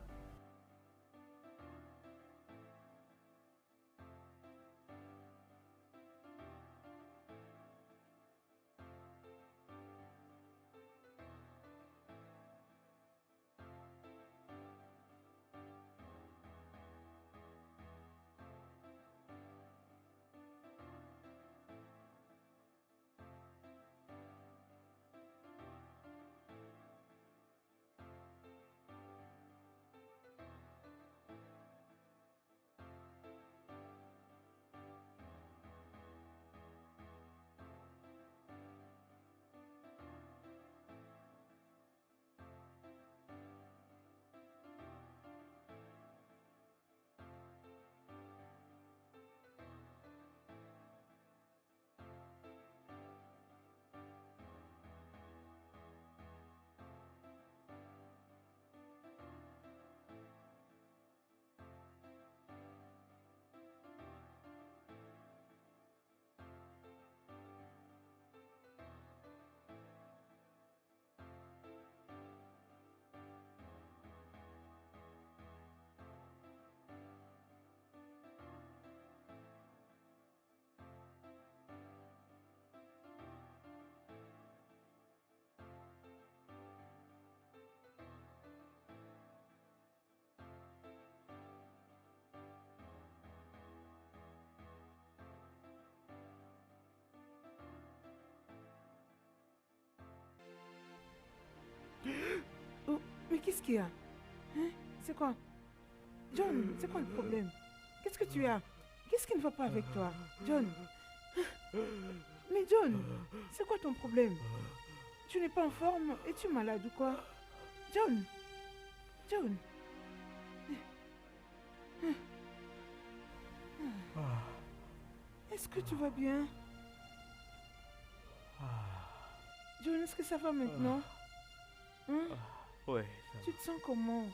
Oh, mais qu'est-ce qu'il y a? Hein? C'est quoi? John, c'est quoi le problème? Qu'est-ce que tu as? Qu'est-ce qui ne va pas avec toi? John? Mais John, c'est quoi ton problème? Tu n'es pas en forme? Es-tu malade ou quoi? John? John? Est-ce que tu vas bien? John, est-ce que ça va maintenant? Hein? Ouais, Tu te sens comment?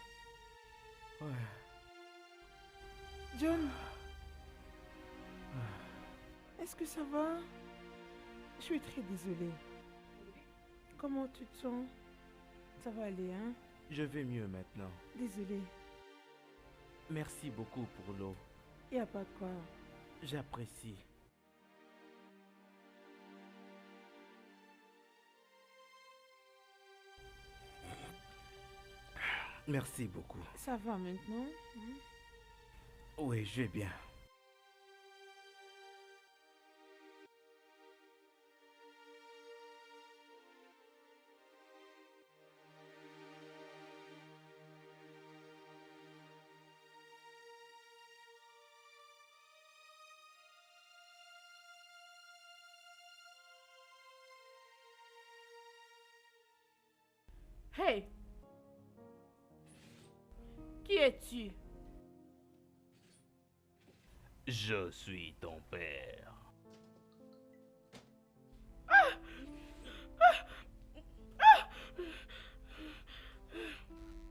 ouais. John? Est-ce que ça va? Je suis très désolée. Comment tu te sens? Ça va aller, hein? Je vais mieux maintenant. Désolée. Merci beaucoup pour l'eau. Y a pas de quoi. J'apprécie. Merci beaucoup. Ça va maintenant? Hein? Oui, je vais bien. Hey! Qui es-tu? Je suis ton père.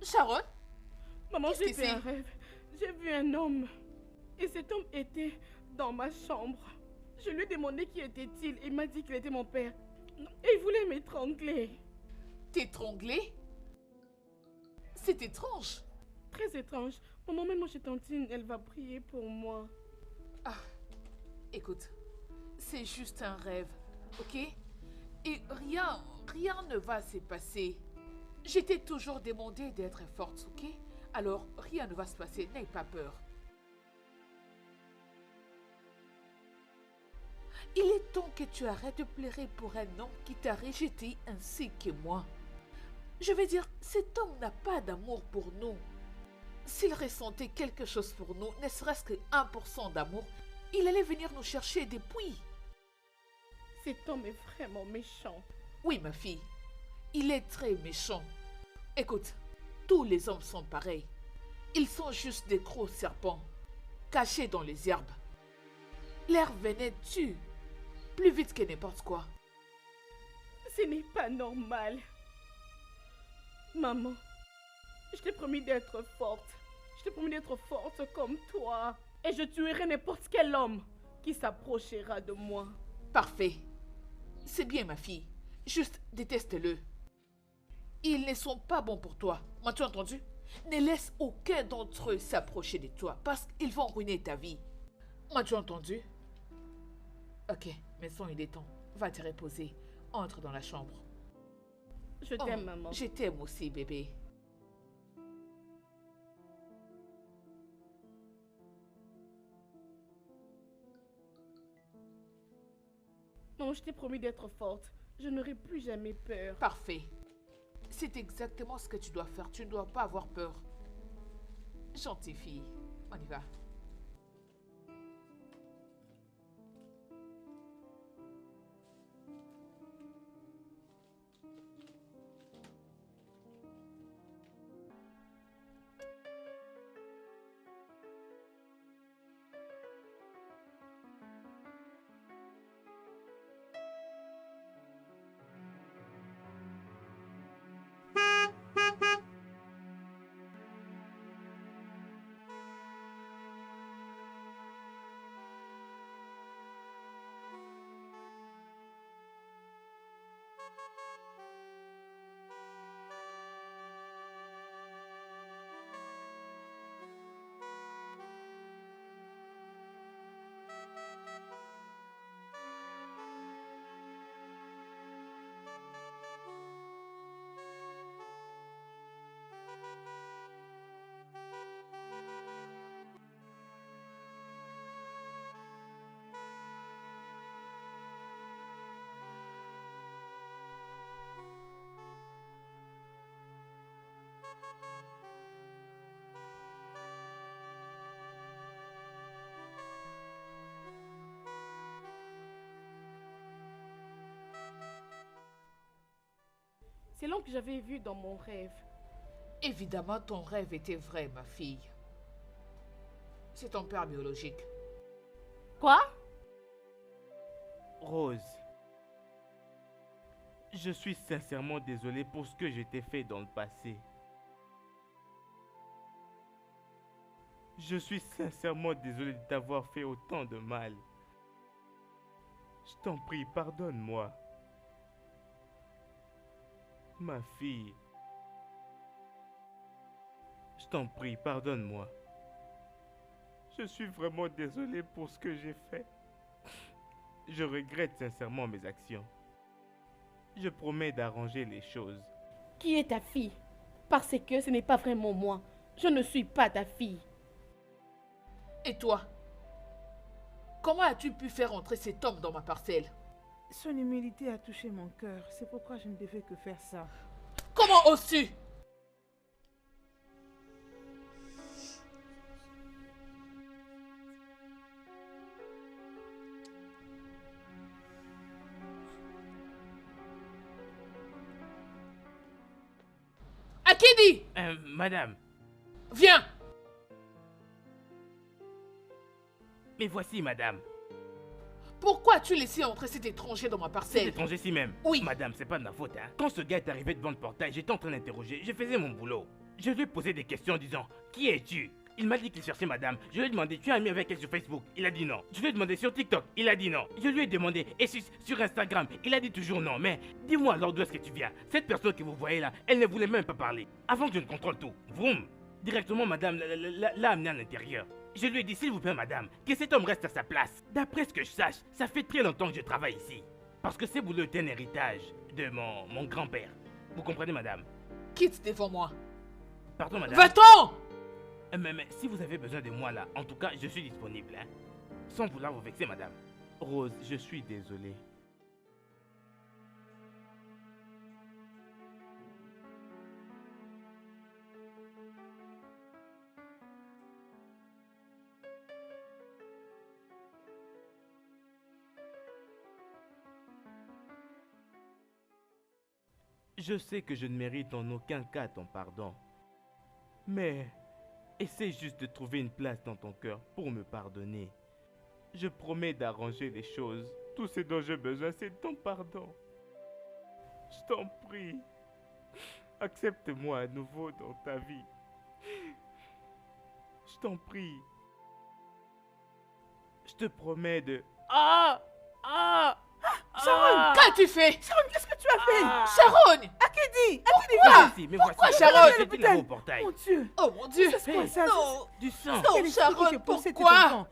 Sharon? Maman, Qu'est-ce j'ai que fait un c'est? rêve. J'ai vu un homme. Et cet homme était dans ma chambre. Je lui ai demandé qui était-il. Il m'a dit qu'il était mon père. Et il voulait m'étrangler. T'étrangler? C'est étrange. Très étrange. Maman, même chez Tantine, elle va prier pour moi. Écoute, c'est juste un rêve, ok? Et rien ne va se passer. Je t'ai toujours demandé d'être forte, ok? Alors, rien ne va se passer, n'aie pas peur. Il est temps que tu arrêtes de pleurer pour un homme qui t'a rejeté ainsi que moi. Je veux dire, cet homme n'a pas d'amour pour nous. S'il ressentait quelque chose pour nous, ne serait-ce que 1% d'amour, il allait venir nous chercher depuis. Cet homme est vraiment méchant. Oui, ma fille, il est très méchant. Écoute, tous les hommes sont pareils. Ils sont juste des gros serpents, cachés dans les herbes. L'air venait tue, plus vite que n'importe quoi. Ce n'est pas normal. Maman, je t'ai promis d'être forte. Je t'ai promis d'être forte comme toi. Et je tuerai n'importe quel homme qui s'approchera de moi. Parfait. C'est bien, ma fille. Juste déteste-le. Ils ne sont pas bons pour toi. M'as-tu entendu? Ne laisse aucun d'entre eux s'approcher de toi parce qu'ils vont ruiner ta vie. M'as-tu entendu? Ok, maintenant il est temps. Va te reposer. Entre dans la chambre. Je t'aime, maman. Je t'aime aussi, bébé. Non, je t'ai promis d'être forte. Je n'aurai plus jamais peur. Parfait. C'est exactement ce que tu dois faire. Tu ne dois pas avoir peur. Gentille fille. On y va. C'est l'homme que j'avais vu dans mon rêve. Évidemment, ton rêve était vrai, ma fille. C'est ton père biologique. Quoi? Rose, je suis sincèrement désolé pour ce que je t'ai fait dans le passé. Je suis sincèrement désolé de t'avoir fait autant de mal. Je t'en prie, pardonne-moi. Ma fille. Je t'en prie, pardonne-moi. Je suis vraiment désolé pour ce que j'ai fait. Je regrette sincèrement mes actions. Je promets d'arranger les choses. Qui est ta fille? Parce que ce n'est pas vraiment moi. Je ne suis pas ta fille. Et toi? Comment as-tu pu faire entrer cet homme dans ma parcelle? Son humilité a touché mon cœur. C'est pourquoi je ne devais que faire ça. Comment oses-tu? Akidi! Madame, Viens! mais voici madame. Pourquoi as-tu laissé entrer cet étranger dans ma Cet parcelle? étranger ici même. Oui. Madame, c'est pas de ma faute, hein. Quand ce gars est arrivé devant le portail, j'étais en train d'interroger. Je faisais mon boulot. Je lui ai posé des questions en disant, qui es-tu? Il m'a dit qu'il cherchait madame. Je lui ai demandé, tu es ami avec elle sur Facebook? Il a dit non. Je lui ai demandé sur TikTok? Il a dit non. Je lui ai demandé, et sur Instagram? Il a dit toujours non. Mais dis-moi alors d'où est-ce que tu viens? Cette personne que vous voyez là, elle ne voulait même pas parler. Avant que je ne contrôle tout. Vroom. directement madame l'a amené à l'intérieur. Je lui ai dit, s'il vous plaît madame, que cet homme reste à sa place. D'après ce que je sache, ça fait très longtemps que je travaille ici. Parce que c'est boulot est un héritage de mon grand-père. Vous comprenez madame? Quitte devant moi. Pardon madame. Va-t'en! Mais si vous avez besoin de moi là, en tout cas, je suis disponible. Hein? Sans vouloir vous vexer madame. Rose, je suis désolé. Je sais que je ne mérite en aucun cas ton pardon. Mais essaie juste de trouver une place dans ton cœur pour me pardonner. Je promets d'arranger les choses. Tout ce dont j'ai besoin, c'est ton pardon. Je t'en prie. Accepte-moi à nouveau dans ta vie. Je t'en prie. Je te promets de... Sharon, qu'as-tu fait? Sharon, qu'est-ce que tu as fait? Sharon! Akedi, Mais voici, Pourquoi, Sharon? j'étais là au portail. Mon Dieu. Oh mon Dieu! C'est quoi ça? Non! Du sang. Non, Quel esprit qui Sharon, te possède, pourquoi? tes enfants?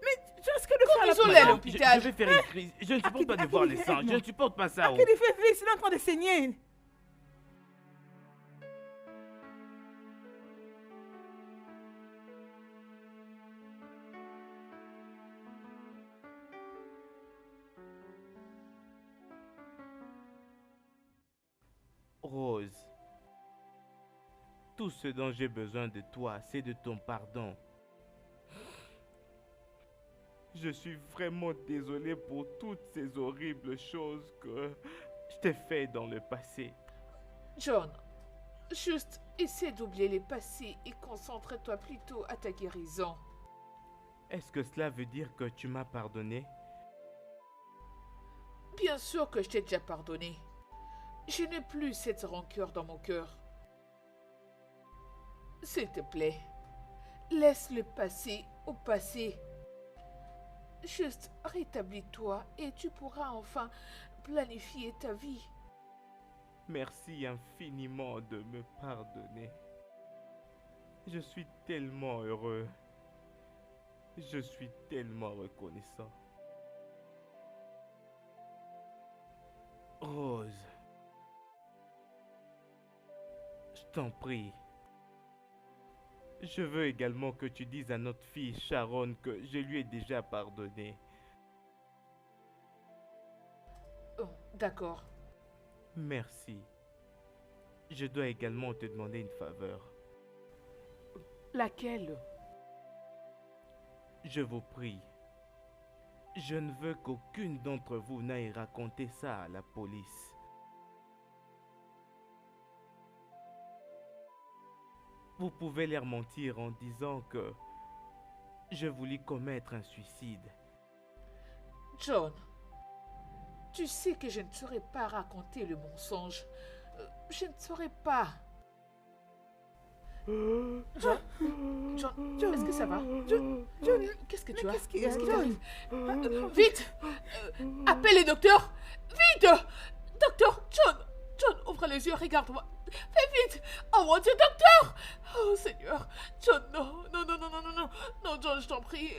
Mais tu risques de faire la Conduisons-les à prison. l'hôpital. Je vais faire une crise. Je ne supporte pas de voir les sangs. Je ne supporte pas ça. Akedi, fais vite, il est en train de saigner. Rose, tout ce dont j'ai besoin de toi, c'est de ton pardon. Je suis vraiment désolé pour toutes ces horribles choses que je t'ai fait dans le passé. John, juste essaie d'oublier les passés et concentre-toi plutôt à ta guérison. Est-ce que cela veut dire que tu m'as pardonné? Bien sûr que je t'ai déjà pardonné. Je n'ai plus cette rancœur dans mon cœur. S'il te plaît, laisse le passé au passé. Juste rétablis-toi et tu pourras enfin planifier ta vie. Merci infiniment de me pardonner. Je suis tellement heureux. Je suis tellement reconnaissant. Rose, je t'en prie. Je veux également que tu dises à notre fille Sharon que je lui ai déjà pardonné. Oh, d'accord. Merci. Je dois également te demander une faveur. Laquelle? Je vous prie. Je ne veux qu'aucune d'entre vous n'aille raconter ça à la police. Vous pouvez leur mentir en disant que je voulais commettre un suicide. John, tu sais que je ne saurais pas raconter le mensonge. Je ne saurais pas. John, est-ce que ça va? John, Qu'est-ce que tu as? qu'est-ce qui Qu'est-ce qui arrive? t'arrive? Vite! Appelle les docteurs! Vite! Docteur! John, ouvre les yeux, regarde-moi. Fais vite! Oh mon Dieu, docteur! Oh Seigneur! John, non, John, je t'en prie.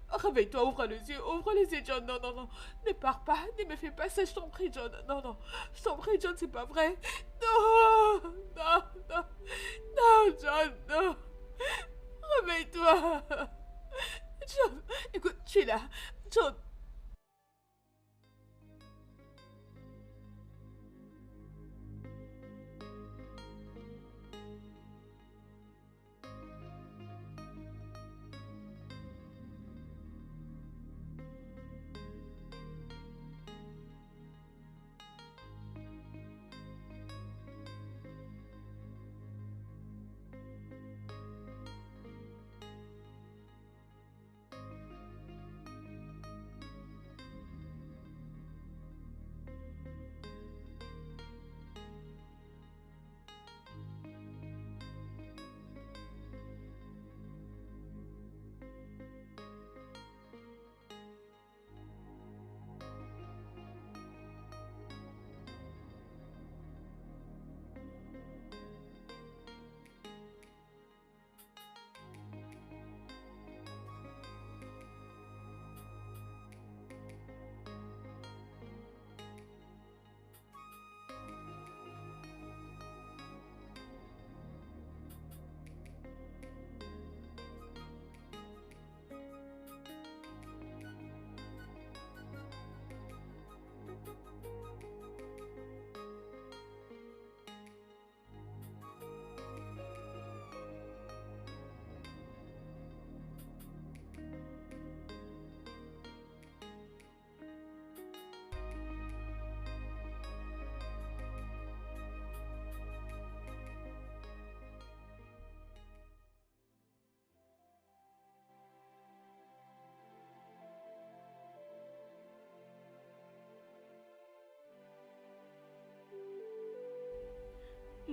Réveille-toi, ouvre les yeux, John. Non. Ne pars pas, ne me fais pas ça, je t'en prie, John. Non, je t'en prie, John, c'est pas vrai. Non, John, non. Réveille-toi. John, écoute, tu es là. John.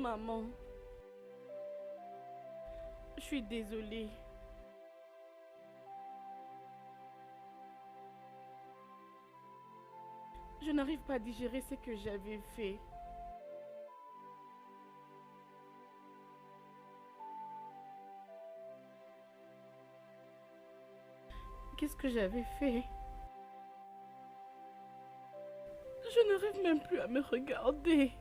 Maman, je suis désolée. Je n'arrive pas à digérer ce que j'avais fait. Qu'est-ce que j'avais fait? Je n'arrive même plus à me regarder.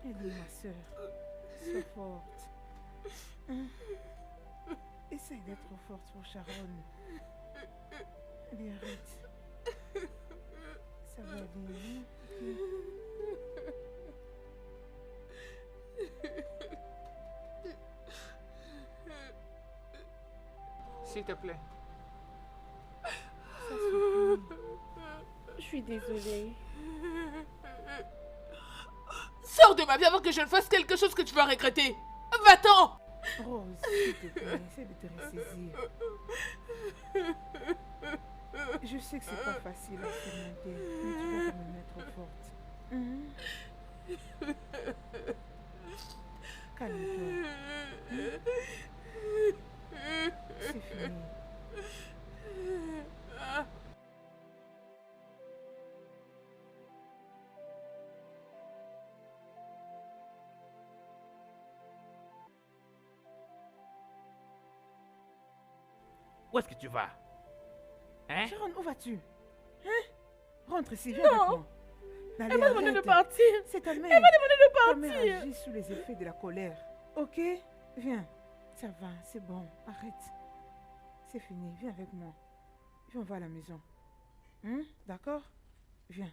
Ellie, ma soeur, sois forte. Hein? Essaye d'être forte pour Sharon. Allez, arrête. Ça va aller, hein? S'il te plaît. Ça suffit. Je suis désolée. Sors de ma vie avant que je ne fasse quelque chose que tu vas regretter. Va-t'en! Rose, s'il te plaît, essaie de te ressaisir. Je sais que c'est pas facile à surmonter, mais tu dois quand même être forte. Calme-toi. C'est fini. Où est-ce que tu vas? Hein? Sharon, où vas-tu? Hein? Rentre ici, viens avec moi. Elle m'a demandé de partir. C'est ta mère. Elle m'a demandé de Ta mère partir. agit sous les effets de la colère. Ok? Viens. Ça va, c'est bon. Arrête. C'est fini. Viens avec moi. Viens, on va à la maison. D'accord? Viens.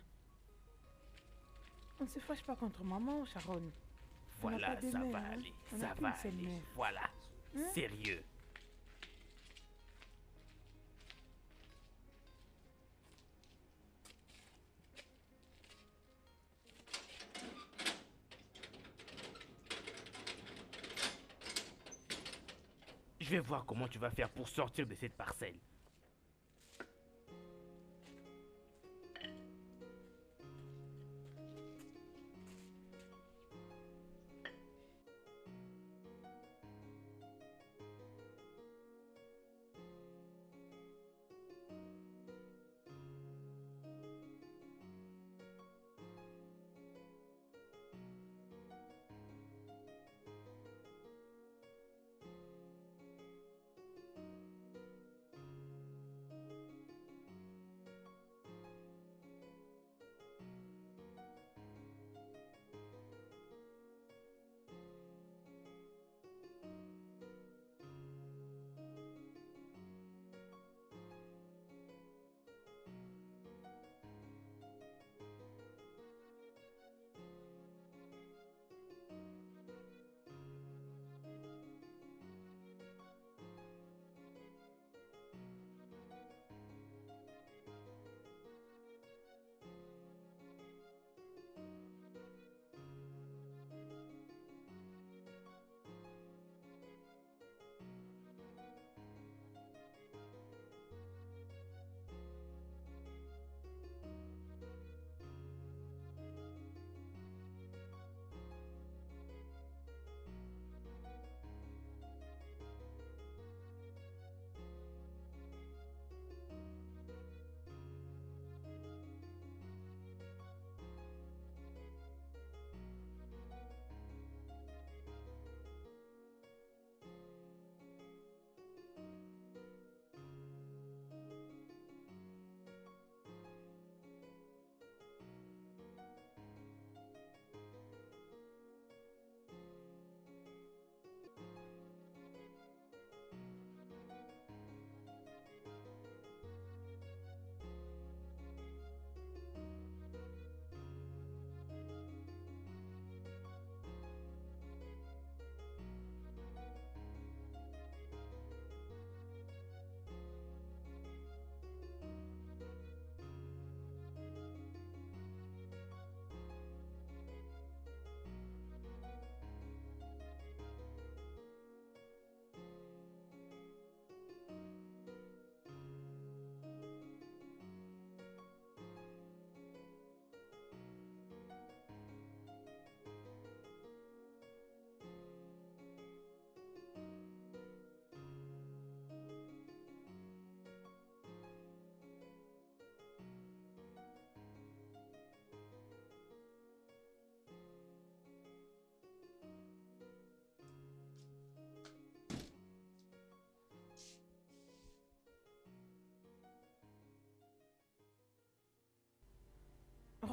On ne se fâche pas contre maman, Sharon. On n'a Voilà, pas de ça mère, va hein. aller. On Ça n'a va qu'une seule aller. mère. Voilà. Hein? Sérieux. Je vais voir comment tu vas faire pour sortir de cette parcelle.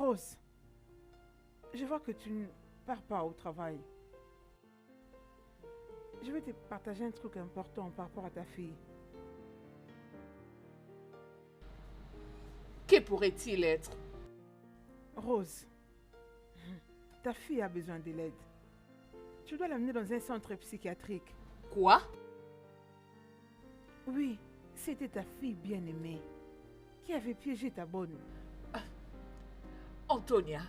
Rose, je vois que tu ne pars pas au travail. Je vais te partager un truc important par rapport à ta fille. Que pourrait-il être? Rose, ta fille a besoin de l'aide. Tu dois l'amener dans un centre psychiatrique. Quoi? Oui, c'était ta fille bien-aimée qui avait piégé ta bonne. Antonia,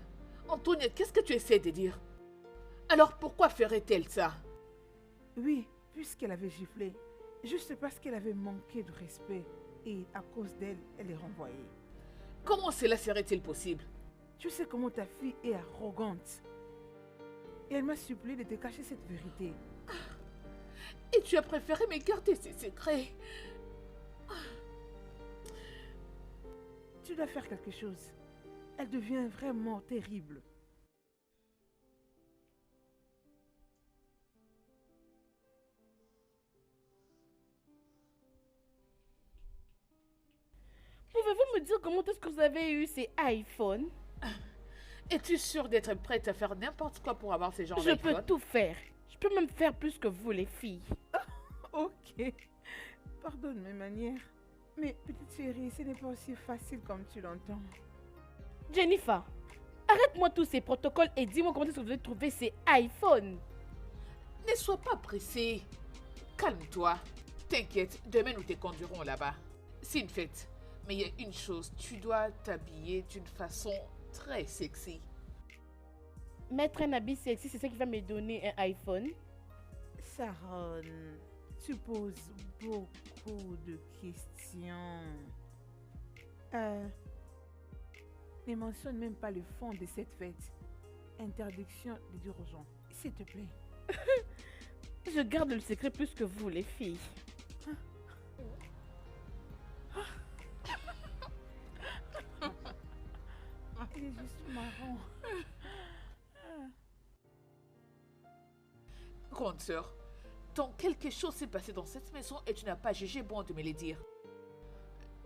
qu'est-ce que tu essaies de dire? Alors pourquoi ferait-elle ça? Oui, puisqu'elle avait giflé, juste parce qu'elle avait manqué de respect et à cause d'elle, elle est renvoyée. Comment cela serait-il possible? Tu sais comment ta fille est arrogante. Et elle m'a supplié de te cacher cette vérité. Et tu as préféré me garder ces secrets? Tu dois faire quelque chose. Elle devient vraiment terrible. Pouvez-vous me dire comment est-ce que vous avez eu ces iPhones? Es-tu sûre d'être prête à faire n'importe quoi pour avoir ces genres Je d'iPhone? peux tout faire. Je peux même faire plus que vous, les filles. Ok. Pardonne mes manières. Mais petite chérie, ce n'est pas aussi facile comme tu l'entends. Jennifer, arrête-moi tous ces protocoles et dis-moi comment est-ce que vous avez trouvé ces iPhones. Ne sois pas pressée. Calme-toi. T'inquiète, demain nous te conduirons là-bas. C'est une fête. Mais il y a une chose, tu dois t'habiller d'une façon très sexy. Mettre un habit sexy, c'est ça qui va me donner un iPhone. Sharon, tu poses beaucoup de questions. Ne mentionne même pas le fond de cette fête. Interdiction de dire aux gens. S'il te plaît. Je garde le secret plus que vous, les filles. Il est juste marrant. Grande sœur, donc quelque chose s'est passé dans cette maison et tu n'as pas jugé bon de me le dire.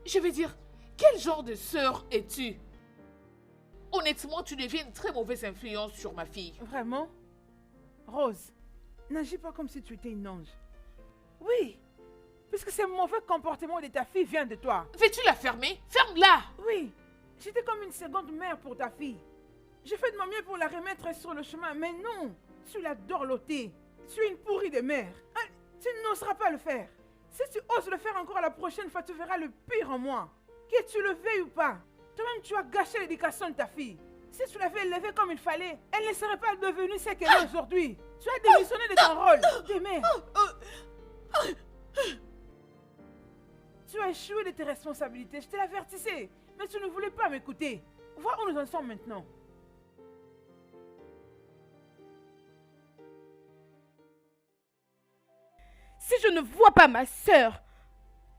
Je veux dire, quel genre de sœur es-tu? Honnêtement, tu deviens une très mauvaise influence sur ma fille. Vraiment? Rose, n'agis pas comme si tu étais une ange. Oui, puisque ce mauvais comportement de ta fille vient de toi. Veux-tu la fermer? Ferme-la! Oui, j'étais comme une seconde mère pour ta fille. J'ai fait de mon mieux pour la remettre sur le chemin, mais non, tu l'as dorlotée. Tu es une pourrie de mère. Hein, tu n'oseras pas le faire. Si tu oses le faire encore la prochaine fois, tu verras le pire en moi. Que tu le veuilles ou pas. Toi-même, tu as gâché l'éducation de ta fille. Si tu l'avais élevée comme il fallait, elle ne serait pas devenue ce qu'elle est aujourd'hui. Tu as démissionné de ton rôle de mère. Tu as échoué de tes responsabilités, je te l'avertissais. Mais tu ne voulais pas m'écouter. Vois où nous en sommes maintenant. Si je ne vois pas ma sœur,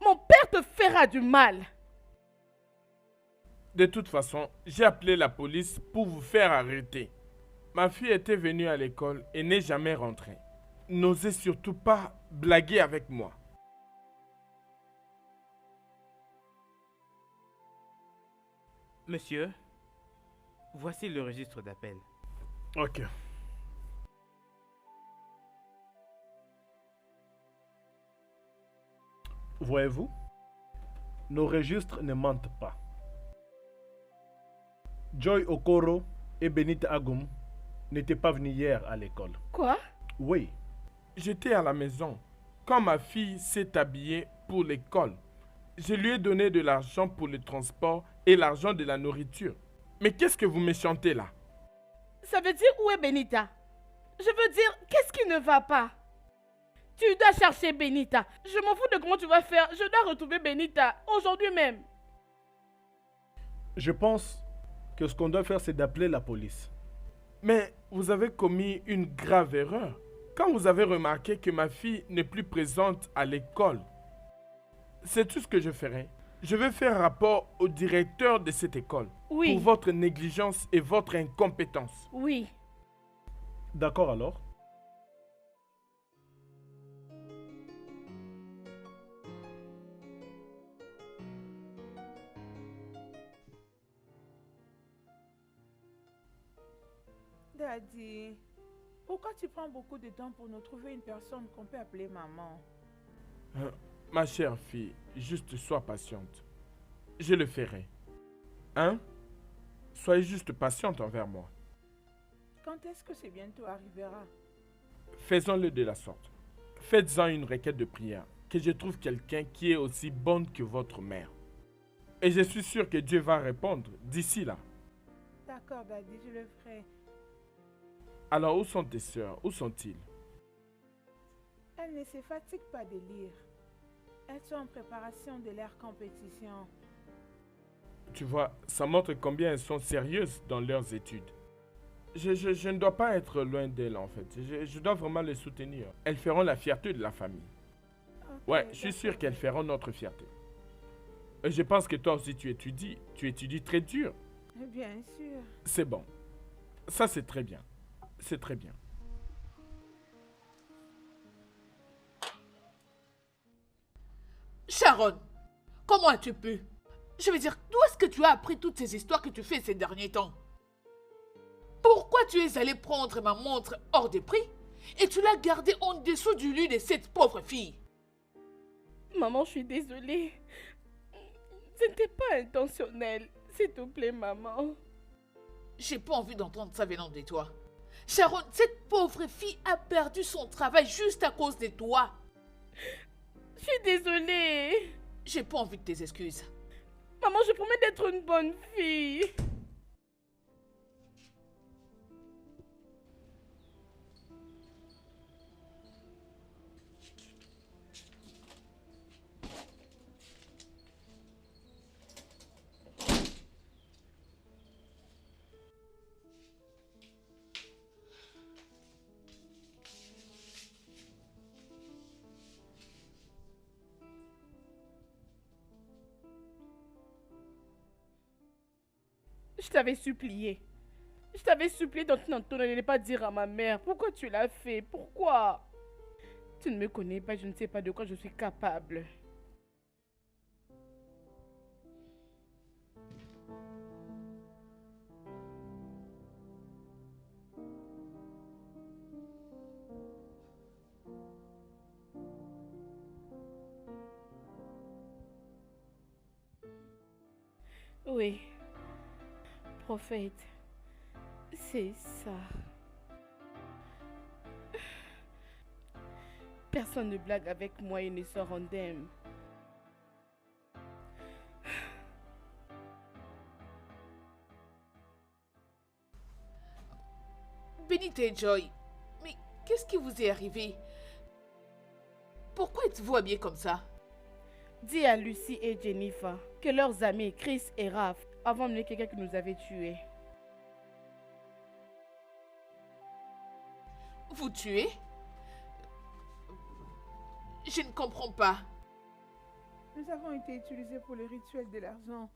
mon père te fera du mal. De toute façon, j'ai appelé la police pour vous faire arrêter. Ma fille était venue à l'école et n'est jamais rentrée. N'osez surtout pas blaguer avec moi. Monsieur, voici le registre d'appel. Ok. Voyez-vous, nos registres ne mentent pas. Joy Okoro et Benita Agum n'étaient pas venus hier à l'école. Quoi? Oui, J'étais à la maison quand ma fille s'est habillée pour l'école. Je lui ai donné de l'argent pour le transport et l'argent de la nourriture. Mais qu'est-ce que vous me chantez là? Ça veut dire où est Benita? Je veux dire, qu'est-ce qui ne va pas? Tu dois chercher Benita. Je m'en fous de comment tu vas faire. Je dois retrouver Benita aujourd'hui même. je pense que ce qu'on doit faire, c'est d'appeler la police. Mais vous avez commis une grave erreur. Quand vous avez remarqué que ma fille n'est plus présente à l'école, c'est tout ce que je ferai. Je vais faire rapport au directeur de cette école Oui. pour votre négligence et votre incompétence. Oui. D'accord alors? Daddy, pourquoi tu prends beaucoup de temps pour nous trouver une personne qu'on peut appeler maman? Ma chère fille, juste sois patiente. Je le ferai. Hein? Soyez juste patiente envers moi. Quand est-ce que ce bientôt arrivera? Faisons-le de la sorte. Faites-en une requête de prière, que je trouve quelqu'un qui est aussi bonne que votre mère. Et je suis sûr que Dieu va répondre d'ici là. D'accord, Daddy, je le ferai. Alors, où sont tes sœurs? Où sont-ils? Elles ne se fatiguent pas de lire. Elles sont en préparation de leur compétition. Tu vois, ça montre combien elles sont sérieuses dans leurs études. Je ne dois pas être loin d'elles en fait. Je dois vraiment les soutenir. Elles feront la fierté de la famille. Ok, Ouais, je suis sûr d'accord. qu'elles feront notre fierté. Et je pense que toi aussi tu étudies. Tu étudies très dur. Bien sûr. C'est bon. Ça c'est très bien. C'est très bien. Sharon, comment as-tu pu? Je veux dire, d'où est-ce que tu as appris toutes ces histoires que tu fais ces derniers temps? Pourquoi tu es allé prendre ma montre hors de prix et tu l'as gardée en dessous du lit de cette pauvre fille? Maman, je suis désolée. Ce n'était pas intentionnel. S'il te plaît, maman. J'ai pas envie d'entendre ça venant de toi. Sharon, cette pauvre fille a perdu son travail juste à cause de toi. Je suis désolée. J'ai pas envie de tes excuses. Maman, je promets d'être une bonne fille. Je t'avais supplié. Je t'avais supplié de ne pas dire à ma mère. Pourquoi tu l'as fait? Pourquoi? Tu ne me connais pas, je ne sais pas de quoi je suis capable. Oui, prophète, c'est ça. Personne ne blague avec moi et ne sort indemne. Benita et Joy, mais qu'est-ce qui vous est arrivé? Pourquoi êtes-vous habillés comme ça? Dis à Lucie et Jennifer que leurs amis Chris et Raph avaient emmené quelqu'un qui nous avait tués. Vous tuez? Je ne comprends pas. Nous avons été utilisés pour le rituel de l'argent.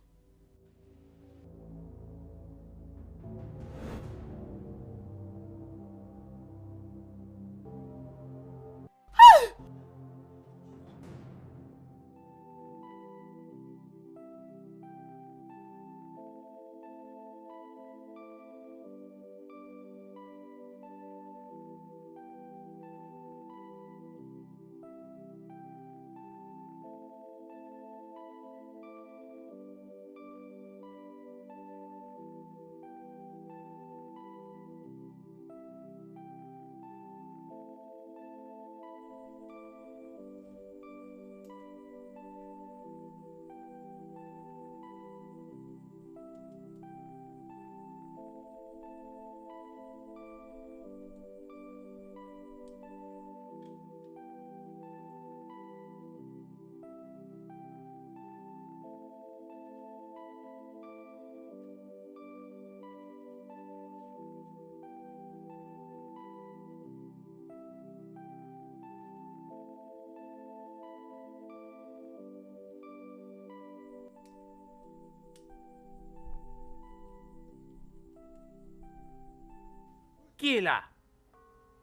Qui est là?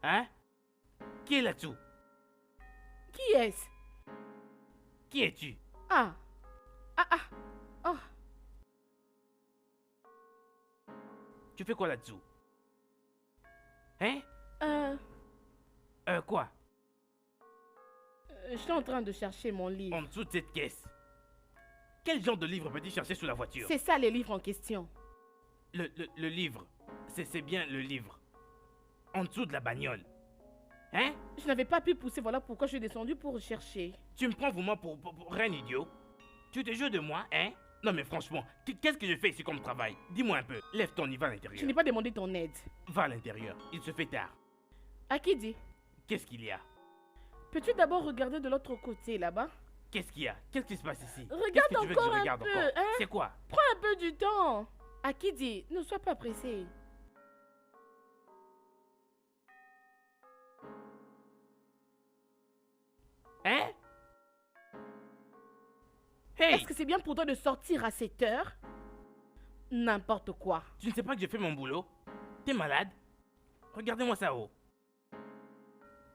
Hein? Qui est là-dessous? Qui est-ce? Qui es-tu? Ah. Ah ah. Oh. Tu fais quoi là-dessous? Hein? Quoi? Je suis en train de chercher mon livre. En dessous de cette caisse. Quel genre de livre peux-tu chercher sous la voiture? C'est ça les livres en question. Le livre. C'est bien le livre. En dessous de la bagnole. Hein? Je n'avais pas pu pousser, voilà pourquoi je suis descendu pour chercher. Tu me prends vraiment pour un idiot? Tu te joues de moi, hein? Non mais franchement, qu'est-ce que je fais ici comme travail? Dis-moi un peu. Lève-toi, on y va à l'intérieur. Je n'ai pas demandé ton aide. Va à l'intérieur, il se fait tard. À qui dit? Qu'est-ce qu'il y a? Peux-tu d'abord regarder de l'autre côté, là-bas? Qu'est-ce qu'il y a? Qu'est-ce qui se passe ici? Regarde Qu'est-ce que tu veux que je encore un regarde peu, encore? hein? C'est quoi? Prends un peu du temps. À qui dit? Ne sois pas pressé. Hein? Hey! Est-ce que c'est bien pour toi de sortir à cette heure? N'importe quoi. Tu ne sais pas que je fais mon boulot? T'es malade? Regardez-moi ça haut.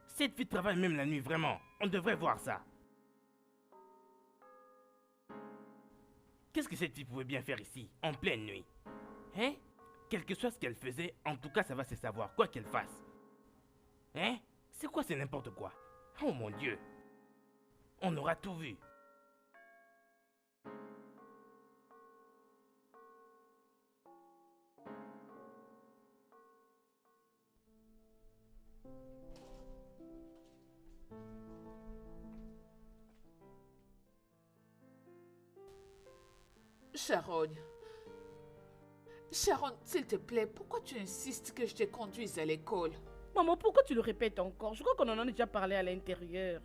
Cette fille travaille même la nuit, vraiment. On devrait voir ça. Qu'est-ce que cette fille pouvait bien faire ici, en pleine nuit? Hein? Quel que soit ce qu'elle faisait, en tout cas ça va se savoir, quoi qu'elle fasse. Hein? C'est quoi, c'est n'importe quoi? Oh mon Dieu! On aura tout vu. Sharon. Sharon, s'il te plaît, pourquoi tu insistes que je te conduise à l'école? Maman, pourquoi tu le répètes encore? Je crois qu'on en a déjà parlé à l'intérieur.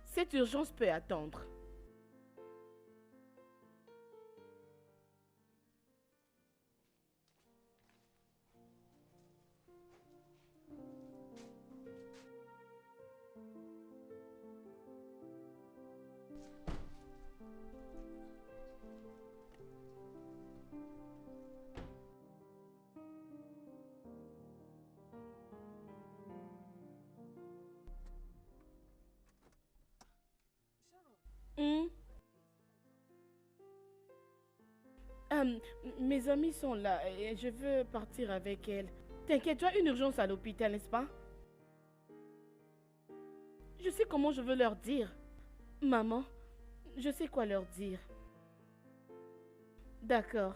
Cette urgence peut attendre. Mes amis sont là et je veux partir avec elles. T'inquiète, tu as une urgence à l'hôpital, n'est-ce pas? Je sais comment je veux leur dire. Maman, je sais quoi leur dire. D'accord.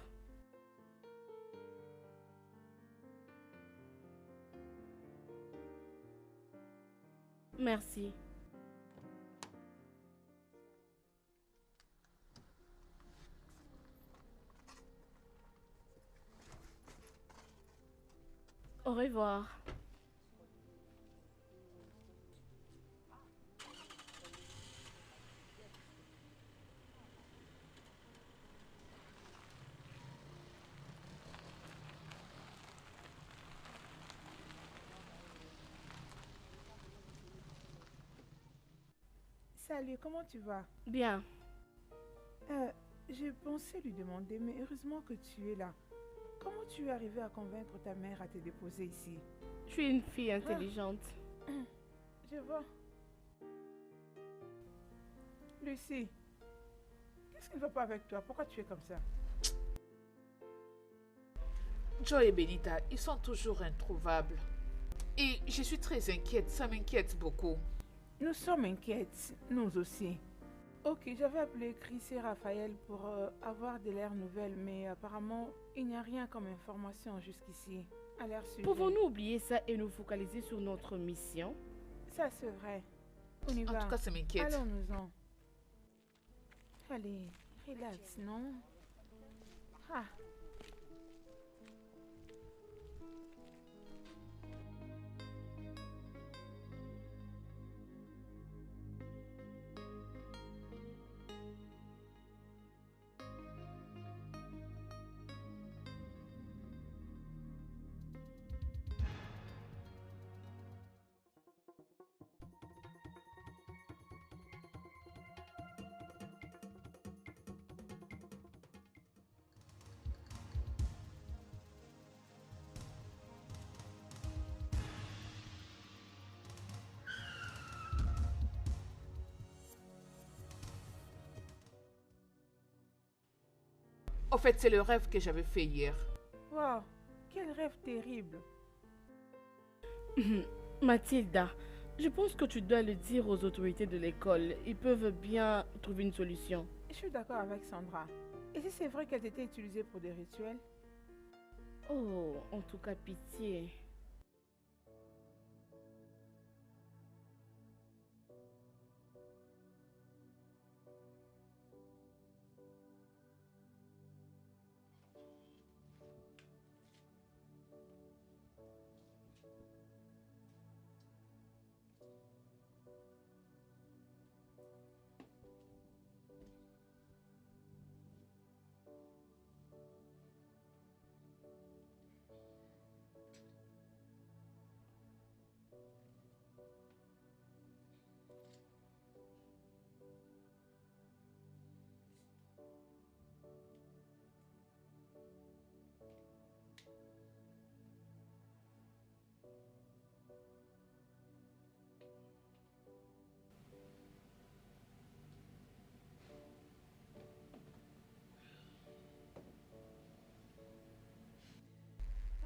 Merci. Au revoir. Salut, comment tu vas? Bien. J'ai pensé lui demander, mais heureusement que tu es là. Comment tu es arrivé à convaincre ta mère à te déposer ici? Je suis une fille intelligente. Je vois. Lucie, qu'est-ce qui ne va pas avec toi? Pourquoi tu es comme ça? Joy et Benita, ils sont toujours introuvables. Et je suis très inquiète, ça m'inquiète beaucoup. Nous sommes inquiètes, nous aussi. Ok, j'avais appelé Chris et Raphaël pour avoir de leurs nouvelles, mais apparemment, il n'y a rien comme information jusqu'ici à leur sujet. Pouvons-nous oublier ça et nous focaliser sur notre mission? Ça, c'est vrai. On y va. En tout cas, ça m'inquiète. Allons-nous-en. Allez, relax, non? Ah. En fait, c'est le rêve que j'avais fait hier. Wow, Quel rêve terrible. Mathilda, je pense que tu dois le dire aux autorités de l'école. Ils peuvent bien trouver une solution. Je suis d'accord avec Sandra. Et si c'est vrai qu'elle était utilisée pour des rituels? Oh, en tout cas, pitié.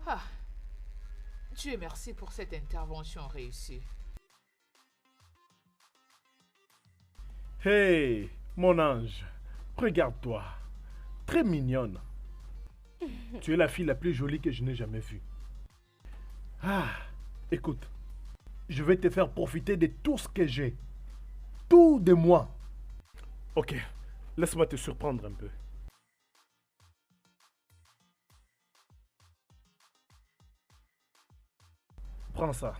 Ah, Dieu merci pour cette intervention réussie. Hey, mon ange, regarde-toi. Très mignonne. Tu es la fille la plus jolie que je n'ai jamais vue. Ah, écoute, je vais te faire profiter de tout ce que j'ai. Tout de moi. Ok, laisse-moi te surprendre un peu. Prends ça.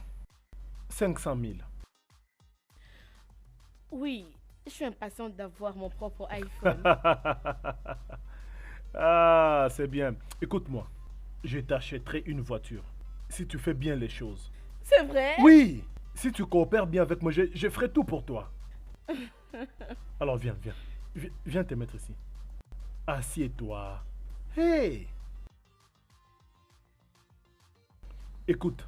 500 000. Oui, je suis impatiente d'avoir mon propre iPhone. Ah, c'est bien. Écoute-moi, je t'achèterai une voiture. Si tu fais bien les choses. C'est vrai? Oui, si tu coopères bien avec moi, je ferai tout pour toi. Alors viens. Viens te mettre ici. Assieds-toi. Hey! Écoute,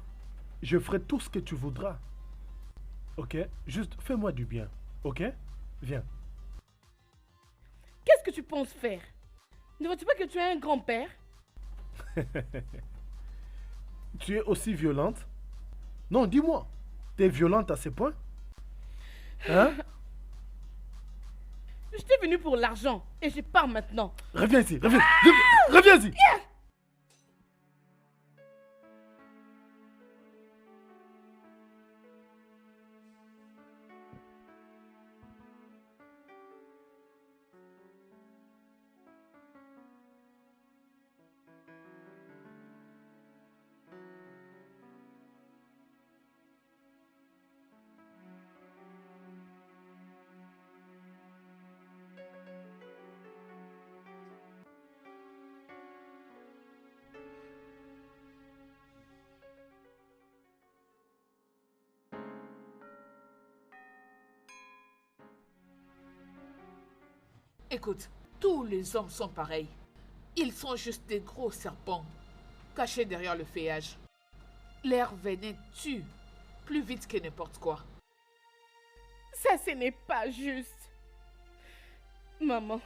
je ferai tout ce que tu voudras. Ok? Juste fais-moi du bien. Ok? Viens. Qu'est-ce que tu penses faire? Ne vois-tu pas que tu es un grand-père? Tu es aussi violente? Non, dis-moi. T'es violente à ce point? Hein? Je t'ai venu pour l'argent et je pars maintenant. Reviens ici, reviens ici. Écoute, tous les hommes sont pareils. Ils sont juste des gros serpents, cachés derrière le feuillage. L'air venin tue plus vite que n'importe quoi. Ça, ce n'est pas juste. Maman,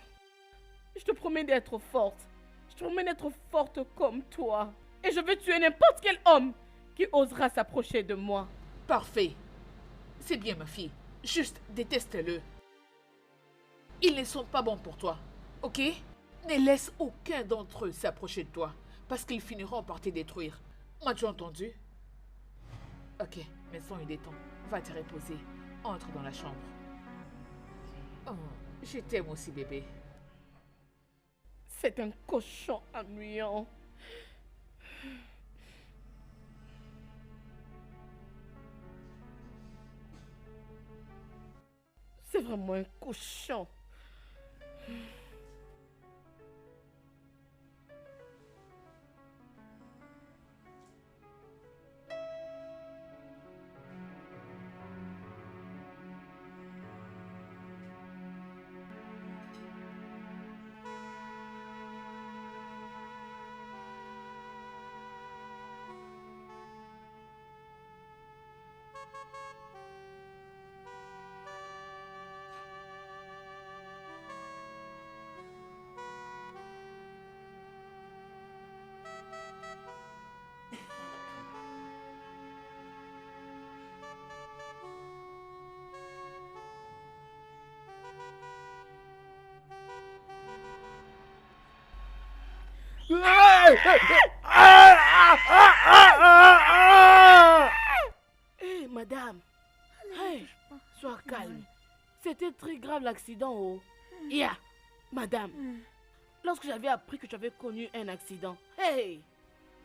je te promets d'être forte. Je te promets d'être forte comme toi. Et je veux tuer n'importe quel homme qui osera s'approcher de moi. Parfait. C'est bien, ma fille. Juste déteste-le. Ils ne sont pas bons pour toi, ok? Ne laisse aucun d'entre eux s'approcher de toi, parce qu'ils finiront par te détruire. M'as-tu entendu? Ok, maintenant il est temps. Va te reposer. Entre dans la chambre. Oh, je t'aime aussi, bébé. C'est un cochon ennuyant. C'est vraiment un cochon. Hé, madame. Hey, sois calme. C'était très grave l'accident, oh. Yeah, madame. Lorsque j'avais appris que tu avais connu un accident, hey,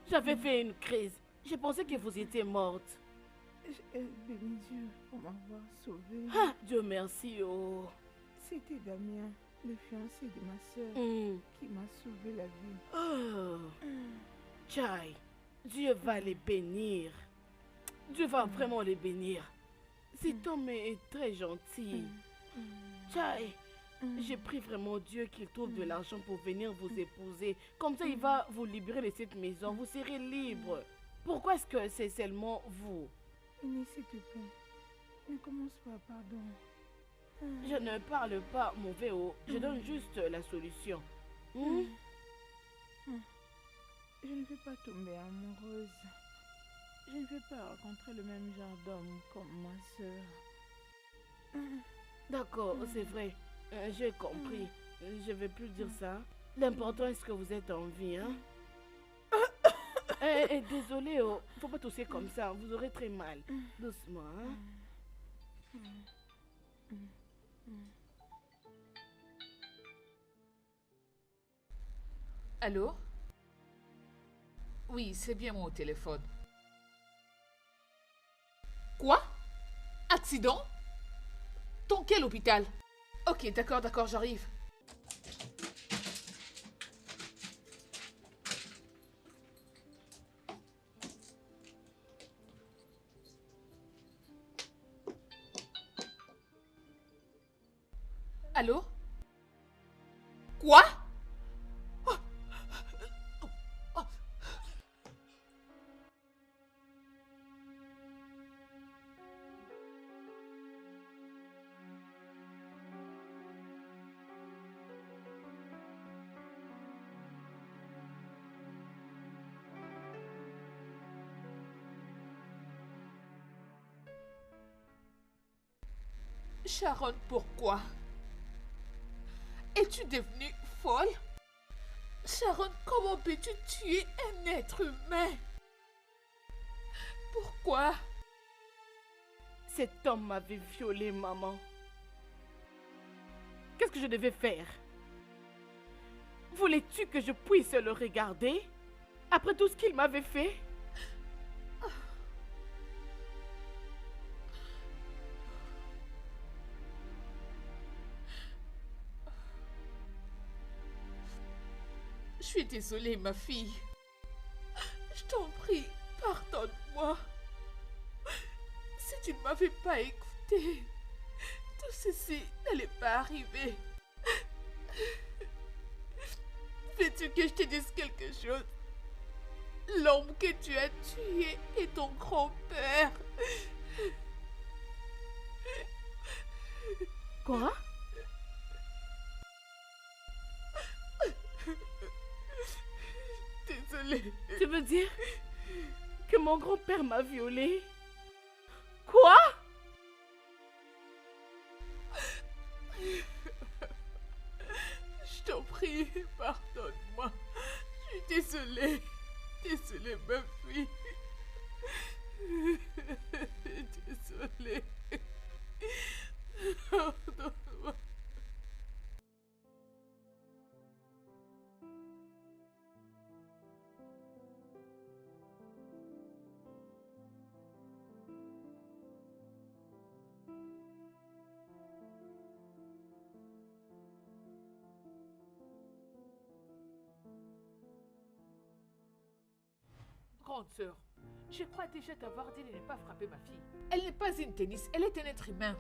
j'avais fait une crise. J'ai pensé que vous étiez morte. Béni Dieu pour m'avoir sauvée. Ah, Dieu merci, oh. C'était Damien, le fiancé de ma soeur, qui m'a sauvé la vie. Oh. Chai, Dieu va les bénir. Dieu va vraiment les bénir. Cet homme est très gentil. Chai, j'ai pris vraiment Dieu qu'il trouve de l'argent pour venir vous épouser. Comme ça, il va vous libérer de cette maison. Vous serez libre. Pourquoi est-ce que c'est seulement vous? Aîné, s'il te plaît, ne commence pas, pardon. Je ne parle pas mauvais haut. Je donne juste la solution. Je ne veux pas tomber amoureuse. Je ne veux pas rencontrer le même genre d'homme comme ma soeur. D'accord, c'est vrai. J'ai compris. Je ne vais plus dire ça. L'important est que vous êtes en vie, hein? Désolé, oh. Faut pas tousser comme ça. Vous aurez très mal. Doucement, hein? Allô? Oui, c'est bien mon téléphone. Quoi? Accident? Dans quel hôpital? Ok, d'accord, j'arrive. Allô? Quoi? Sharon, pourquoi? Es-tu devenue folle? Sharon, comment peux-tu tuer un être humain? Pourquoi? Cet homme m'avait violée, maman. Qu'est-ce que je devais faire? Voulais-tu que je puisse le regarder? Après tout ce qu'il m'avait fait? Je suis désolée, ma fille. Je t'en prie, pardonne-moi. Si tu ne m'avais pas écouté, tout ceci n'allait pas arriver. Veux-tu que je te dise quelque chose? L'homme que tu as tué est ton grand-père. Quoi? Désolée. Tu veux dire que mon grand-père m'a violée? Quoi? Je t'en prie, pardonne-moi. Je suis désolée. Désolée, ma fille. Désolée. Pardonne-moi. Grande sœur, je crois déjà t'avoir dit de ne pas frapper ma fille. Elle n'est pas une tennis, elle est un être humain.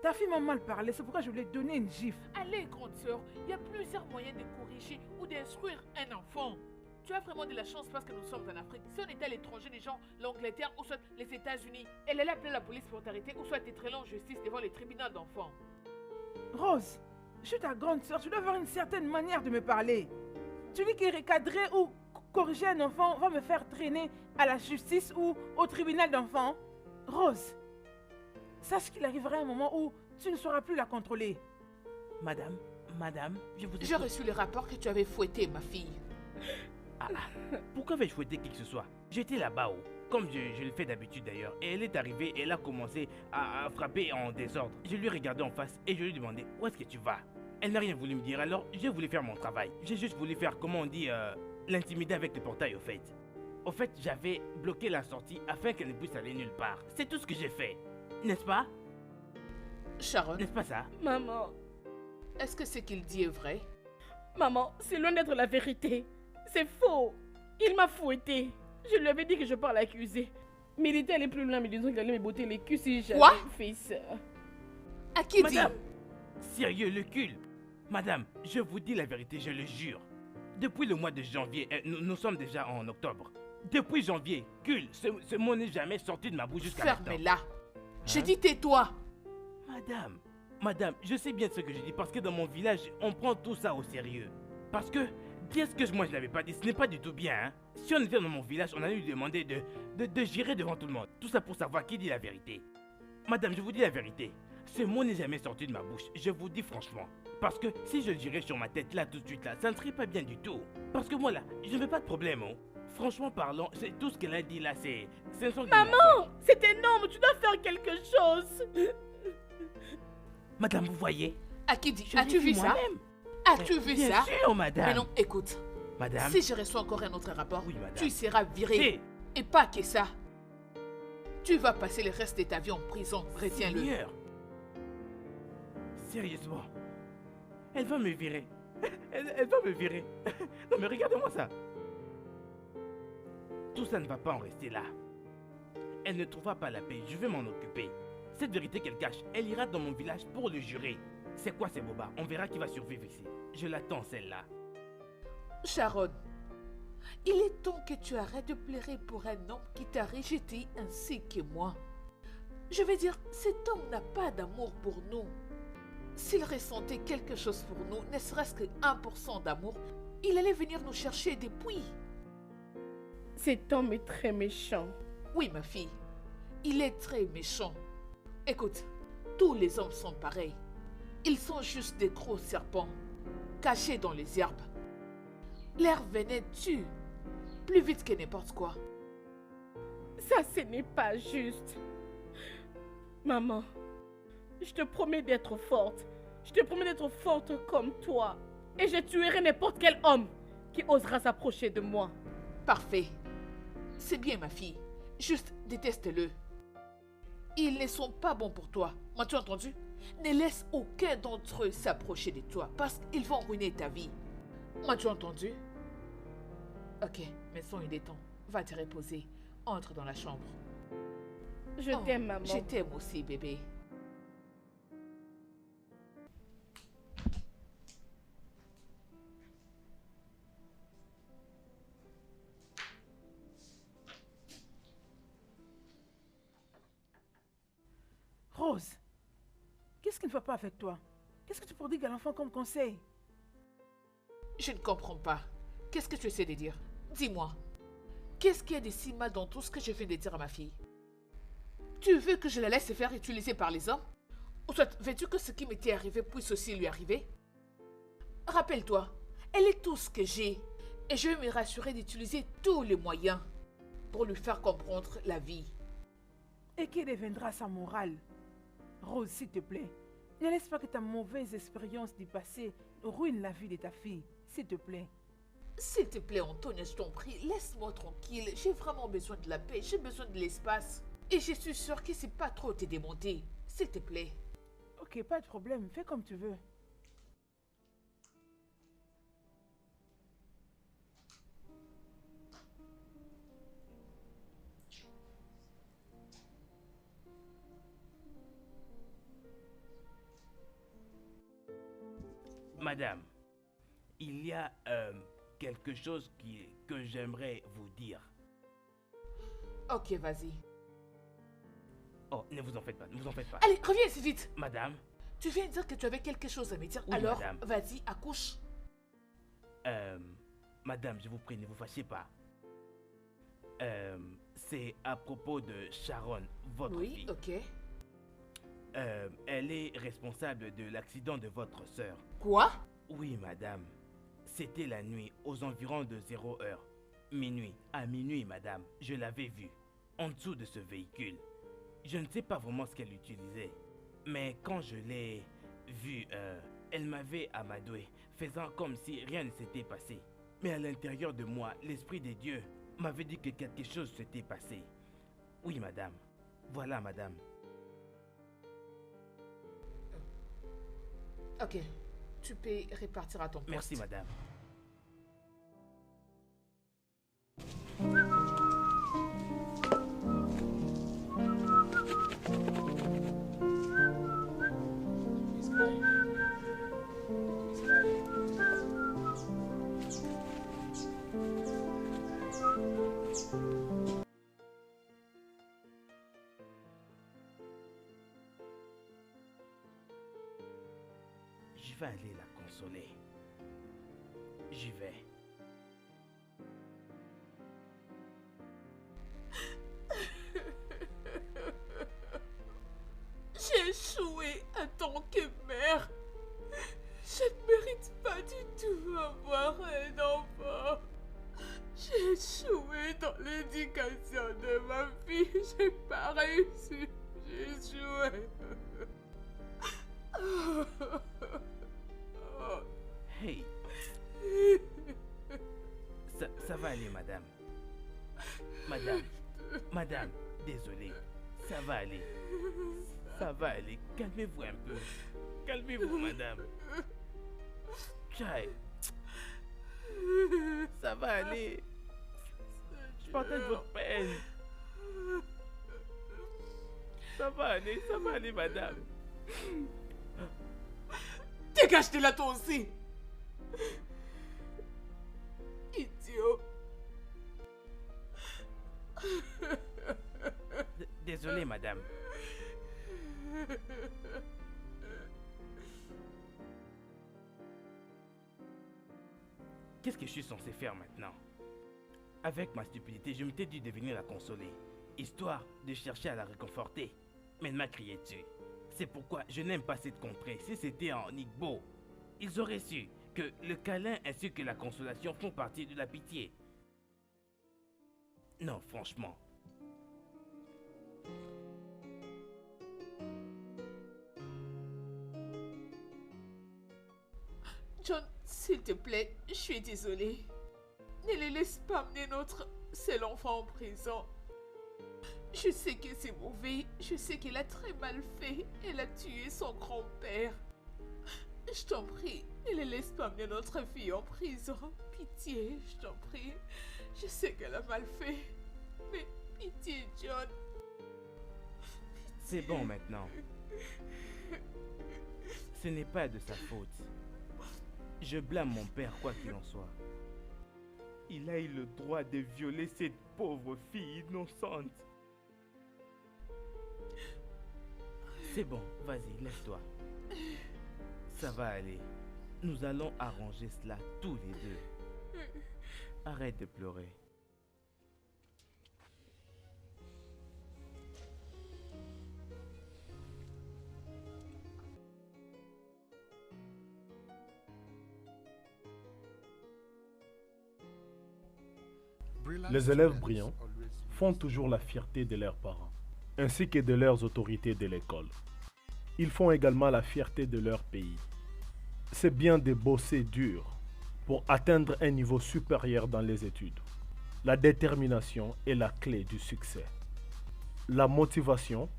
Ta fille m'a mal parlé, c'est pourquoi je lui ai donné une gifle. Allez, grande sœur, il y a plusieurs moyens de corriger ou d'instruire un enfant. Tu as vraiment de la chance parce que nous sommes en Afrique. Si on était à l'étranger, des gens, l'Angleterre ou soit les États-Unis, elle allait appeler la police pour t'arrêter ou soit être en justice devant les tribunaux d'enfants. Rose, je suis ta grande soeur, tu dois avoir une certaine manière de me parler. Tu dis que recadrer ou corriger un enfant va me faire traîner à la justice ou au tribunal d'enfants. Rose, sache qu'il arrivera un moment où tu ne sauras plus la contrôler. Madame, je vous ai... J'ai reçu le rapport que tu avais fouetté, ma fille. Pourquoi vais-je fouetter qui que ce soit? J'étais là-bas, comme je le fais d'habitude d'ailleurs. Et elle est arrivée et elle a commencé à frapper en désordre. Je lui ai regardé en face et je lui ai demandé où est-ce que tu vas. Elle n'a rien voulu me dire, alors j'ai voulu faire mon travail. J'ai juste voulu faire, comment on dit, l'intimider avec le portail au fait. Au fait, j'avais bloqué la sortie afin qu'elle ne puisse aller nulle part. C'est tout ce que j'ai fait. N'est-ce pas? Sharon, N'est-ce pas ça? Maman, est-ce que ce qu'il dit est vrai? maman, c'est loin d'être la vérité. C'est faux. Il m'a fouetté. Je lui avais dit que je parle l'accusé. Mais il était allé plus loin, me disant qu'il allait me botter les culs si j'avais Quoi? fait ça. À qui dit? Madame, sérieux, le cul. Madame, je vous dis la vérité, je le jure. Depuis le mois de janvier, nous sommes déjà en octobre. Depuis janvier, cul, ce mot n'est jamais sorti de ma bouche jusqu'à maintenant. Fermez-la. J'ai Hein? dit tais-toi. Madame, je sais bien ce que je dis parce que dans mon village, on prend tout ça au sérieux. Parce que dire ce que moi je l'avais pas dit, ce n'est pas du tout bien. Hein? Si on était dans mon village, on allait lui demander de gérer devant tout le monde. Tout ça pour savoir qui dit la vérité. Madame, je vous dis la vérité. Ce mot n'est jamais sorti de ma bouche, je vous dis franchement. Parce que si je le dirais sur ma tête là tout de suite là, ça ne serait pas bien du tout. Parce que moi là, je ne veux pas de problème. Franchement parlant, c'est tout ce qu'elle a dit là, ce sont des mensonges. Maman, c'est énorme, tu dois faire quelque chose. Madame, vous voyez? À qui dit? Je As-tu l'ai vu ça? moi-même. As-tu vu Bien ça? sûr, madame. Mais non, écoute. Madame. Si je reçois encore un autre rapport, Oui, madame. tu seras viré. Et pas que ça. Tu vas passer le reste de ta vie en prison, retiens-le. Seigneur. Sérieusement. Elle va me virer. Elle va me virer. Non mais regardez-moi ça. Tout ça ne va pas en rester là. Elle ne trouvera pas la paix, je vais m'en occuper. Cette vérité qu'elle cache, elle ira dans mon village pour le jurer. C'est quoi ces bobards? On verra qui va survivre ici. Je l'attends celle-là. Sharon, il est temps que tu arrêtes de pleurer pour un homme qui t'a rejeté ainsi que moi. Je veux dire, cet homme n'a pas d'amour pour nous. S'il ressentait quelque chose pour nous, ne serait-ce que 1% d'amour, il allait venir nous chercher depuis. Cet homme est très méchant. Oui, ma fille, il est très méchant. Écoute, tous les hommes sont pareils. Ils sont juste des gros serpents, cachés dans les herbes. L'air venait tue, plus vite que n'importe quoi. Ça, ce n'est pas juste. Maman, je te promets d'être forte. Je te promets d'être forte comme toi. Et je tuerai n'importe quel homme qui osera s'approcher de moi. Parfait. C'est bien, ma fille. Juste déteste-le. Ils ne sont pas bons pour toi. M'as-tu entendu? Ne laisse aucun d'entre eux s'approcher de toi parce qu'ils vont ruiner ta vie. M'as-tu entendu? Ok, maintenant il est temps. Va te reposer. Entre dans la chambre. Je t'aime, maman. Je t'aime aussi, bébé. Rose, qu'est-ce qui ne va pas avec toi? Qu'est-ce que tu prodigues à l'enfant comme conseil? Je ne comprends pas. Qu'est-ce que tu essaies de dire? Dis-moi. Qu'est-ce qu'il y a de si mal dans tout ce que je viens de dire à ma fille? Tu veux que je la laisse se faire utiliser par les hommes? Ou soit veux-tu que ce qui m'était arrivé puisse aussi lui arriver? Rappelle-toi, elle est tout ce que j'ai. Et je vais me rassurer d'utiliser tous les moyens pour lui faire comprendre la vie. Et qui deviendra sa morale? Rose, s'il te plaît, ne laisse pas que ta mauvaise expérience du passé ruine la vie de ta fille. S'il te plaît. S'il te plaît, Antoine, je t'en prie, laisse-moi tranquille. J'ai vraiment besoin de la paix, j'ai besoin de l'espace. Et je suis sûre que c'est pas trop te démonter. S'il te plaît. Ok, pas de problème. Fais comme tu veux. Madame, il y a quelque chose que j'aimerais vous dire. Ok, vas-y. Oh, ne vous en faites pas, ne vous en faites pas. Allez, reviens ici vite. Madame, Tu viens de dire que tu avais quelque chose à me dire. Oui, alors, madame. vas-y, accouche. madame, je vous prie, ne vous fâchez pas. C'est à propos de Sharon, votre Oui, fille. ok. Elle est responsable de l'accident de votre sœur. Quoi? Oui, madame. C'était la nuit, aux environs de 0 heure. Minuit. À minuit, madame, je l'avais vue, en dessous de ce véhicule. Je ne sais pas vraiment ce qu'elle utilisait. Mais quand je l'ai vue, elle m'avait amadoué, faisant comme si rien ne s'était passé. Mais à l'intérieur de moi, l'Esprit de Dieu m'avait dit que quelque chose s'était passé. Oui, madame. Voilà, madame. Ok, tu peux repartir à ton poste. Merci, madame. Je vais aller la consoler. J'y vais. J'ai échoué en tant que mère. Je ne mérite pas du tout avoir un enfant. J'ai échoué dans l'éducation de ma fille. J'ai pas réussi. J'ai échoué. Hey. Ça va aller, madame. Madame, désolé. Ça va aller. Ça va aller. Calmez-vous un peu. Calmez-vous, madame. Chai. Ça va aller. Je partage votre peine. Ça va aller, madame. Dégage de là, toi aussi. Idiot. Désolé, madame. Qu'est-ce que je suis censé faire maintenant? Avec ma stupidité, je m'étais dit de venir la consoler, histoire de chercher à la réconforter. Mais elle m'a crié dessus. C'est pourquoi je n'aime pas cette contrée. Si c'était en Igbo, ils auraient su que le câlin ainsi que la consolation font partie de la pitié. Non, franchement. John, s'il te plaît, je suis désolée. Ne les laisse pas amener notre seul enfant en prison. Je sais que c'est mauvais, je sais qu'elle a très mal fait. Elle a tué son grand-père. Je t'en prie, ne les laisse pas amener notre fille en prison. Pitié, je t'en prie. Je sais qu'elle a mal fait. Mais pitié, John. C'est bon maintenant. Ce n'est pas de sa faute. Je blâme mon père quoi qu'il en soit. Il a eu le droit de violer cette pauvre fille innocente. C'est bon, vas-y, laisse-toi. Ça va aller. Nous allons arranger cela tous les deux. Arrête de pleurer. Les élèves brillants font toujours la fierté de leurs parents, ainsi que de leurs autorités de l'école. Ils font également la fierté de leur pays. C'est bien de bosser dur pour atteindre un niveau supérieur dans les études. La détermination est la clé du succès. La motivation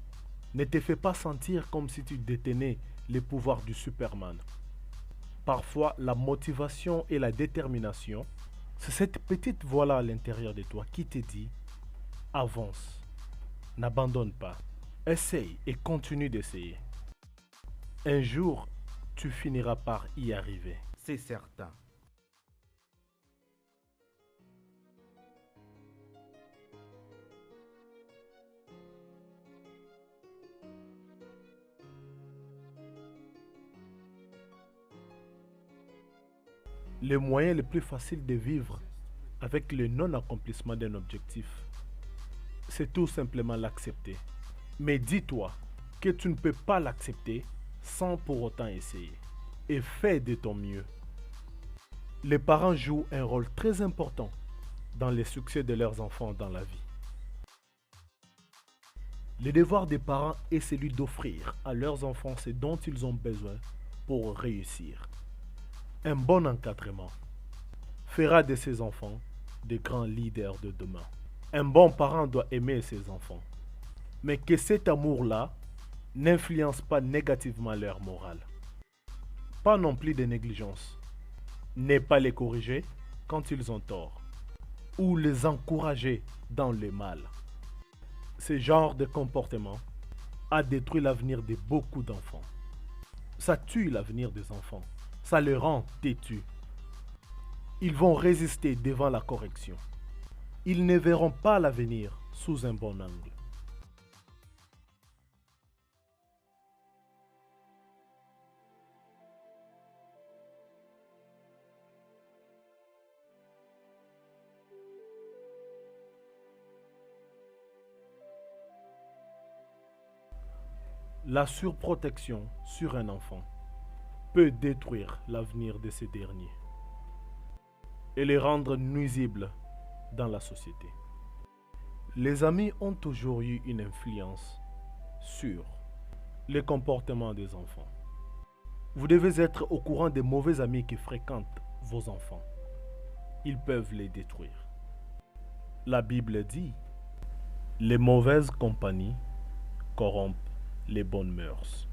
ne te fait pas sentir comme si tu détenais les pouvoirs du Superman. Parfois, la motivation et la détermination, c'est cette petite voix-là à l'intérieur de toi qui te dit « Avance, n'abandonne pas, essaye et continue d'essayer. Un jour, tu finiras par y arriver. » C'est certain. Le moyen le plus facile de vivre avec le non-accomplissement d'un objectif, c'est tout simplement l'accepter. Mais dis-toi que tu ne peux pas l'accepter sans pour autant essayer. Et fais de ton mieux. Les parents jouent un rôle très important dans les succès de leurs enfants dans la vie. Le devoir des parents est celui d'offrir à leurs enfants ce dont ils ont besoin pour réussir. Un bon encadrement fera de ses enfants de grands leaders de demain. Un bon parent doit aimer ses enfants, mais que cet amour-là n'influence pas négativement leur morale. Pas non plus de négligence. Ne pas les corriger quand ils ont tort, ou les encourager dans le mal. Ce genre de comportement a détruit l'avenir de beaucoup d'enfants. Ça tue l'avenir des enfants. Ça les rend têtus. Ils vont résister devant la correction. Ils ne verront pas l'avenir sous un bon angle. La surprotection sur un enfant peut détruire l'avenir de ce dernier et les rendre nuisibles dans la société. Les amis ont toujours eu une influence sur le comportement des enfants. Vous devez être au courant des mauvais amis qui fréquentent vos enfants. Ils peuvent les détruire. La Bible dit, les mauvaises compagnies corrompent les bonnes mœurs.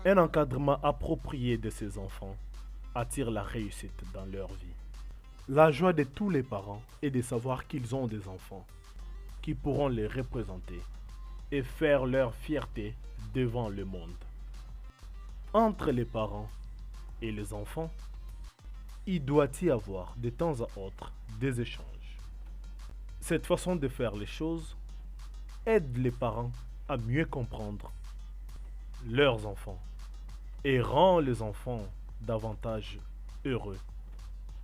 Un encadrement approprié de ces enfants attire la réussite dans leur vie. La joie de tous les parents est de savoir qu'ils ont des enfants qui pourront les représenter et faire leur fierté devant le monde. Entre les parents et les enfants, il doit y avoir de temps à autre des échanges. Cette façon de faire les choses aide les parents à mieux comprendre leurs enfants et rend les enfants davantage heureux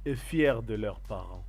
et fiers de leurs parents.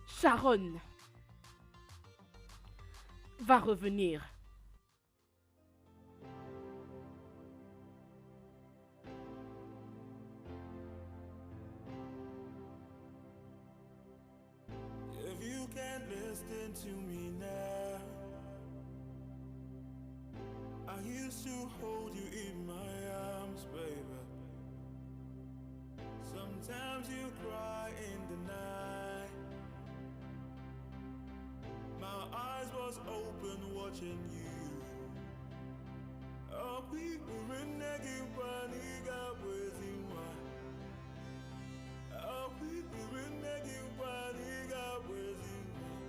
Sharon va revenir. If you can't listen to me now, I used to hold you in my arms, baby. Sometimes you cry in the night. My eyes was open watching you. Oh, we were naked, paniga, waiting why. Oh, we were naked, paniga, waiting why.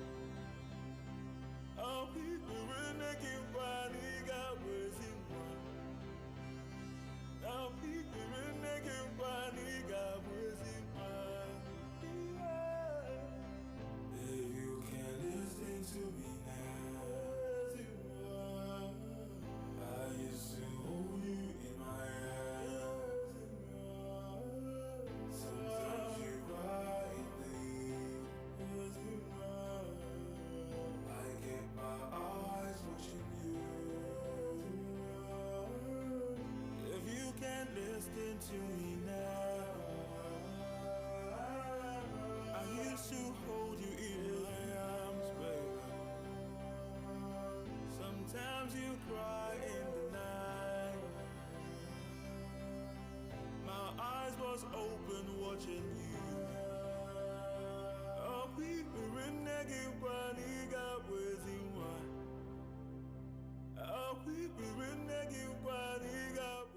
Oh, we were naked, paniga, waiting.